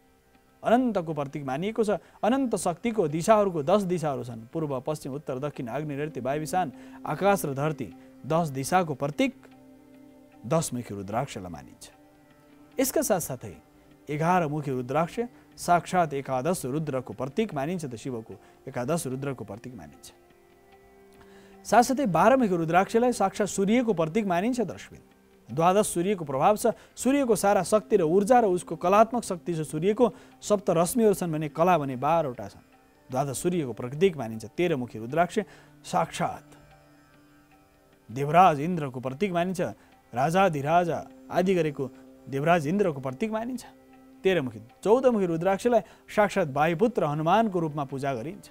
A: अनन्तको प्रतीक मानिएको छ। अनन्त शक्तिको दिशाहरूको 10 दिशाहरू छन्, पूर्व पश्चिम उत्तर दक्षिण अग्नि नैऋत्य वायुशान आकाश र धरती। 10 दिशाको प्रतीक 10मुखी रुद्राक्षलाई मानिन्छ। यसका साथसाथै 11मुखी रुद्राक्ष साक्षात् एकादश रुद्रको प्रतीक मानिन्छ, त शिवको एकादश रुद्रको प्रतीक मानिन्छ। साथसाथै 12मुखी रुद्राक्षलाई साक्षात् सूर्यको प्रतीक मानिन्छ। दर्शकबिन 12 सूर्यको प्रभाव छ, सूर्यको सारा शक्ति र ऊर्जा र उसको कलात्मक शक्ति छ। सूर्यको सप्त रश्मिहरू छन् भने कला भने 12वटा छन्। 12 सूर्यको प्रतीक मानिन्छ। 13मुखी रुद्राक्ष साक्षात् देवराज इन्द्रको प्रतीक मानिन्छ, राजाधिराजा आदि गरेको देवराज इन्द्रको प्रतीक मानिन्छ। 13मुखी 14मुखी रुद्राक्षलाई साक्षात् वायुपुत्र हनुमानको रूपमा पूजा गरिन्छ।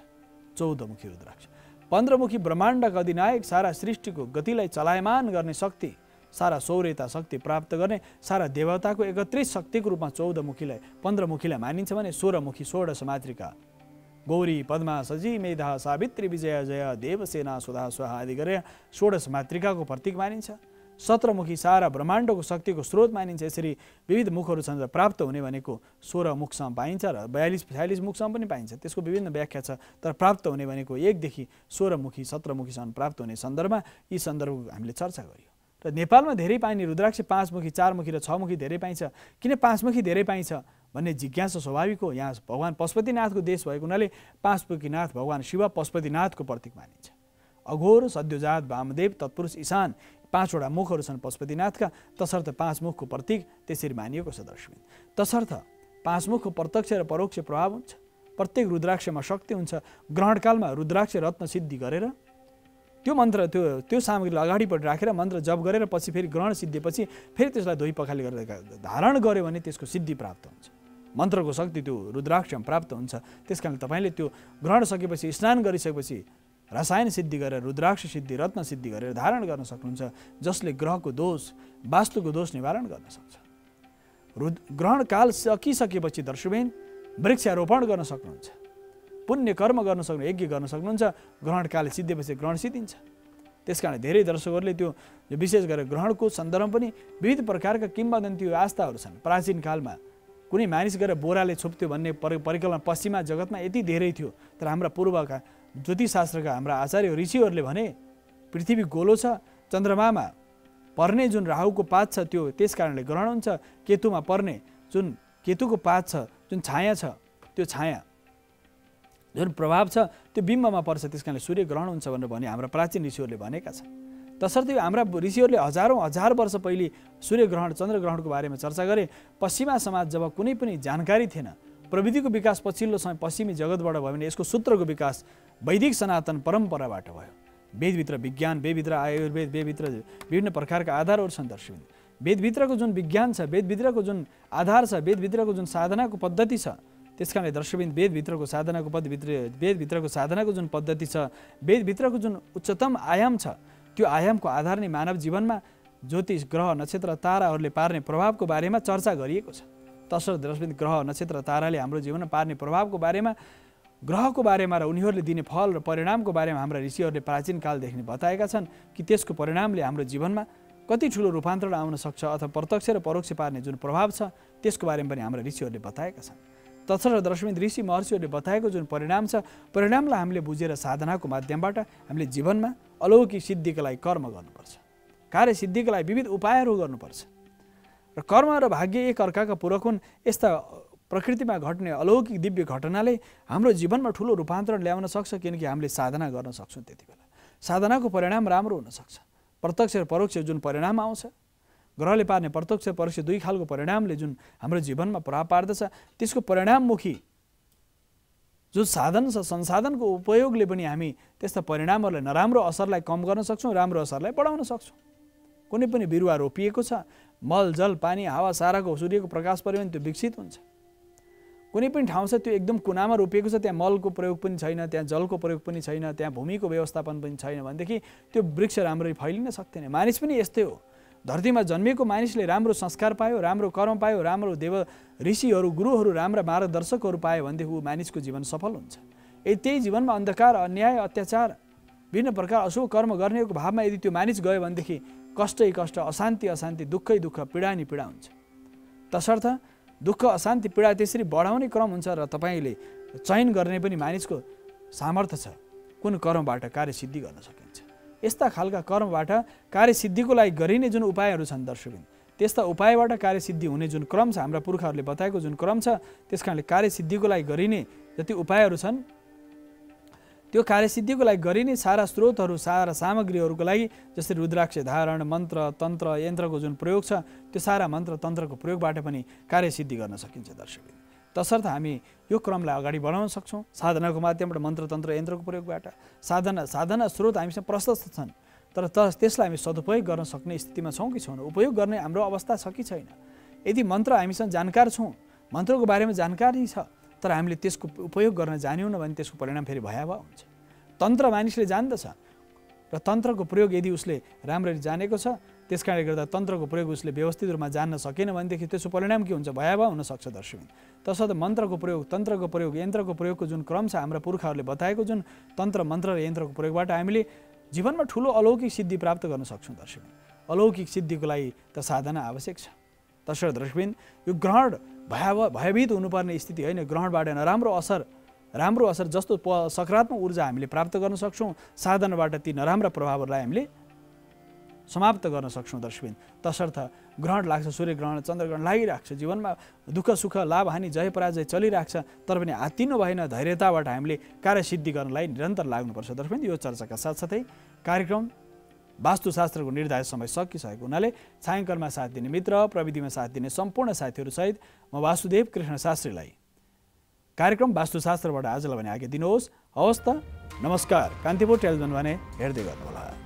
A: 14मुखी रुद्राक्ष 15मुखी ब्रह्माण्डका अधिनायक, सारा सृष्टिको गतिलाई चलायमान गर्ने शक्ति, सारा सौर्यता शक्ति प्राप्त गर्ने सारा देवताको एकत्रित शक्तिको रूपमा 14मुखीलाई 15मुखीलाई मानिन्छ भने 16मुखी 16 मातृका गौरी पद्मा सजी मेधा सावित्री विजया जया देवसेना सुधा स्वाहा आदि गरेर 16 मातृकाको प्रतीक मानिन्छ। 17मुखी सारा ब्रह्माण्डको शक्तिको स्रोत मानिन्छ। यसरी विविध मुखहरू छन् र प्राप्त हुने भनेको 16 मुखसम्म पाइन्छ र 42-46 मुखसम्म पनि पाइन्छ। त्यसको विभिन्न व्याख्या छ, तर प्राप्त हुने भनेको 1 देखि 16मुखी 17मुखीसम्म प्राप्त हुने सन्दर्भमा यी सन्दर्भको हामीले चर्चा गरियो। र नेपालमा धेरै पाइने रुद्राक्ष 5मुखी 4मुखी र 6मुखी धेरै पाइन्छ। किन 5मुखी धेरै पाइन्छ भन्ने जिज्ञासा स्वाभाविक हो। यहाँ भगवान पशुपतिनाथको देश भएको हुनाले 5मुखीनाथ भगवान शिव पशुपतिनाथको प्रतीक मानिन्छ। अघोर सद्योजात वामदेव तत्पुरुष ईशान 5वटा मुखहरू छन् पशुपतिनाथका, तसर्थ 5 मुखको प्रतीक त्यसरी मानिएको छ। दर्शकबिन तसर्थ 5 मुखको प्रत्यक्ष र परोक्ष प्रभाव हुन्छ। प्रत्येक रुद्राक्षमा शक्ति हुन्छ। ग्रहणकालमा रुद्राक्ष रत्न सिद्धि गरेर त्यो मन्त्र त्यो सामग्रीलाई अगाडिपट्टि राखेर मन्त्र जप गरेर पछि फेरि ग्रहण सिद्धिएपछि फेरि त्यसलाई धोइ पखाली गरेर धारण गर्यो भने त्यसको सिद्धि प्राप्त हुन्छ। मन्त्रको शक्ति त्यो रुद्राक्षमा प्राप्त हुन्छ। त्यसकारणले तपाईँले त्यो ग्रहण सकेपछि स्नान गरिसकेपछि रसायन सिद्धि गरेर रुद्राक्ष सिद्धि रत्न सिद्धि गरेर धारण गर्न सक्नुहुन्छ, जसले ग्रहको दोष वास्तुको दोष निवारण गर्न सक्छ। ग्रहण काल सकिसकेपछि दर्शकबिन वृक्षारोपण गर्न सक्नुहुन्छ, पुण्य कर्म गर्न सक्नु, यज्ञ गर्न सक्नुहुन्छ। ग्रहण काल सिद्धिएपछि ग्रहण सिद्धिन्छ। त्यसकारण धेरै दर्शकहरूले त्यो विशेष गरेर ग्रहणको सन्दर्भमा पनि विविध प्रकारका किम्वदन्ती आस्थाहरू छन्। प्राचीन कालमा कुनै मानिस गएर बोराले छोप्थ्यो भन्ने परिकल्पना पश्चिमा जगतमा यति धेरै थियो, तर हाम्रा पूर्वका ज्योतिषशास्त्रका हाम्रा आचार्य ऋषिहरूले भने पृथ्वी गोलो छ, चन्द्रमामा पर्ने जुन राहुको पात छ त्यो त्यस कारणले ग्रहण हुन्छ। केतुमा पर्ने जुन केतुको पात छ, जुन छाया छ, त्यो छाया जुन प्रभाव छ त्यो बिम्बमा पर्छ, त्यस कारणले सूर्य ग्रहण हुन्छ भनेर भने हाम्रा प्राचीन ऋषिहरूले भनेका छन्। तसर्थ हाम्रा ऋषिहरूले हजारौँ हजार वर्ष पहिले सूर्यग्रहण चन्द्रग्रहणको बारेमा चर्चा गरे। पश्चिमा समाज जब कुनै पनि जानकारी थिएन, प्रविधिको विकास पछिल्लो समय पश्चिमी जगतबाट भयो भने यसको सूत्रको विकास वैदिक सनातन परम्पराबाट भयो। वेदभित्र विज्ञान, वेदभित्र आयुर्वेद, वेदभित्र विभिन्न प्रकारका आधारहरू छन्। दर्शकबिन वेदभित्रको जुन विज्ञान छ, वेदभित्रको जुन आधार छ, वेदभित्रको जुन साधनाको पद्धति छ, त्यसकारणले दर्शकबिन वेदभित्रको साधनाको जुन पद्धति छ, वेदभित्रको जुन उच्चतम आयाम छ, त्यो आयामको आधार नै मानव जीवनमा ज्योतिष ग्रह नक्षत्र ताराहरूले पार्ने प्रभावको बारेमा चर्चा गरिएको छ। तसर्थ दर्शकबिन ग्रह नक्षत्र ताराले हाम्रो जीवनमा पार्ने प्रभावको बारेमा, ग्रहको बारेमा र उनीहरूले दिने फल र परिणामको बारेमा हाम्रा ऋषिहरूले प्राचीन कालदेखि बताएका छन् कि त्यसको परिणामले हाम्रो जीवनमा कति ठुलो रूपान्तरण आउन सक्छ अथवा प्रत्यक्ष र परोक्ष पार्ने जुन प्रभाव छ त्यसको बारेमा पनि हाम्रा ऋषिहरूले बताएका छन्। तसर्थ दर्शकबिन ऋषि महर्षिहरूले बताएको जुन परिणाम छ, परिणामलाई हामीले बुझेर साधनाको माध्यमबाट हामीले जीवनमा अलौकिक सिद्धिका लागि कर्म गर्नुपर्छ, कार्य सिद्धिका लागि विविध उपायहरू गर्नुपर्छ। र कर्म र भाग्य एक अर्काका पूरक हुन्। यस्ता प्रकृतिमा घट्ने अलौकिक दिव्य घटनाले हाम्रो जीवनमा ठुलो रूपान्तरण ल्याउन सक्छ, किनकि हामीले साधना गर्न सक्छौँ। त्यति बेला साधनाको परिणाम राम्रो हुनसक्छ। प्रत्यक्ष र परोक्ष जुन परिणाम आउँछ, ग्रहले पार्ने प्रत्यक्ष परोक्ष दुई खालको परिणामले जुन हाम्रो जीवनमा प्रभाव पार्दछ, त्यसको परिणाममुखी जुन साधन छ, संसाधनको उपयोगले पनि हामी त्यस्ता परिणामहरूलाई नराम्रो असरलाई कम गर्न सक्छौँ, राम्रो असरलाई बढाउन सक्छौँ। कुनै पनि बिरुवा रोपिएको छ, मल जल पानी हावा साराको सूर्यको प्रकाश पऱ्यो भने त्यो विकसित हुन्छ। कुनै पनि ठाउँ छ त्यो एकदम कुनामा रोपिएको छ, त्यहाँ मलको प्रयोग पनि छैन, त्यहाँ जलको प्रयोग पनि छैन, त्यहाँ भूमिको व्यवस्थापन पनि छैन भनेदेखि त्यो वृक्ष राम्ररी फैलिन सक्दैन। मानिस पनि यस्तै हो। धरतीमा जन्मिएको मानिसले राम्रो संस्कार पायो, राम्रो कर्म पायो, राम्रो देव ऋषिहरू गुरुहरू राम्रा मार्गदर्शकहरू पायो भनेदेखि ऊ मानिसको जीवन सफल हुन्छ। यदि त्यही जीवनमा अन्धकार, अन्याय, अत्याचार, विभिन्न प्रकार अशुभ कर्म गर्नेको भावमा यदि त्यो मानिस गयो भनेदेखि कष्टै कष्ट, अशान्ति अशान्ति, दुःखै दुःख, पीडा नि पीडा हुन्छ। तसर्थ दुःख, अशान्ति, पीडा त्यसरी बढाउने क्रम हुन्छ र तपाईँले चयन गर्ने पनि मानिसको सामर्थ्य छ कुन कर्मबाट कार्यसिद्धि गर्न सकिन्छ। यस्ता खालका कर्मबाट कार्यसिद्धिको लागि गरिने जुन उपायहरू छन् दर्शकबिन, त्यस्ता उपायबाट कार्यसिद्धि हुने जुन क्रम छ, हाम्रा पुर्खाहरूले बताएको जुन क्रम छ, त्यस कारणले कार्यसिद्धिको लागि गरिने जति उपायहरू छन् त्यो कार्यसिद्धिको लागि गरिने सारा स्रोतहरू, सारा सामग्रीहरूको लागि जस्तै रुद्राक्ष धारण, मन्त्र, तन्त्र, यन्त्रको जुन प्रयोग छ त्यो सारा मन्त्र तन्त्रको प्रयोगबाट पनि कार्यसिद्धि गर्न सकिन्छ दर्शकबिन। तसर्थ हामी यो क्रमलाई अगाडि बढाउन सक्छौँ साधनाको माध्यमबाट, मन्त्र तन्त्र यन्त्रको प्रयोगबाट। साधना स्रोत हामीसँग प्रशस्त छन्, तर त्यसलाई हामी सदुपयोग गर्न सक्ने स्थितिमा छौँ कि छैनौँ, उपयोग गर्ने हाम्रो अवस्था छ कि छैन। यदि मन्त्र हामीसँग जानकार छौँ, मन्त्रको बारेमा जानकारी छ, तर हामीले त्यसको उपयोग गर्न जान्यौँ भने त्यसको परिणाम फेरि भयावह हुन्छ। तन्त्र मानिसले जान्दछ र तन्त्रको प्रयोग यदि उसले राम्ररी जानेको छ, त्यस कारणले गर्दा तन्त्रको प्रयोग उसले व्यवस्थित रूपमा जान्न सकेन भनेदेखि त्यसको परिणाम के हुन्छ, भयावह हुनसक्छ दर्शकबिन। तसर्थ मन्त्रको प्रयोग, तन्त्रको प्रयोग, यन्त्रको प्रयोगको जुन क्रम छ, हाम्रा पुर्खाहरूले बताएको जुन तन्त्र, मन्त्र र यन्त्रको प्रयोगबाट हामीले जीवनमा ठुलो अलौकिक सिद्धि प्राप्त गर्न सक्छौँ दर्शकबिन। अलौकिक सिद्धिको लागि त साधना आवश्यक छ। तसर्थ दर्शकबिन यो ग्रहण भयभीत हुनुपर्ने स्थिति होइन। ग्रहणबाट राम्रो असर जस्तो सकारात्मक ऊर्जा हामीले प्राप्त गर्न सक्छौँ, साधनाबाट ती नराम्रा प्रभावहरूलाई हामीले समाप्त गर्न सक्छौँ दर्शकबिन। तसर्थ ग्रहण लाग्छ, सूर्यग्रहण, चन्द्रग्रहण लागिरहेको छ, जीवनमा दुःख सुख, लाभ हानि, जय पराजय चलिरहेको छ, तर पनि आत्तिनु भएन, धैर्यताबाट हामीले कार्यसिद्धि गर्नलाई निरन्तर लाग्नुपर्छ दर्शकबिन। यो चर्चाका साथसाथै कार्यक्रम वास्तुशास्त्रको निर्धारित समय सकिसकेको हुनाले छायाङ्कनमा साथ दिने मित्र, प्रविधिमा साथ दिने सम्पूर्ण साथीहरूसहित म वासुदेव कृष्ण शास्त्रीलाई कार्यक्रम वास्तुशास्त्रबाट आजलाई भने आज्ञा दिनुहोस्। हवस् त, नमस्कार। कान्तिपुर टेलिभिजन भने हेर्दै गर्नुहोला।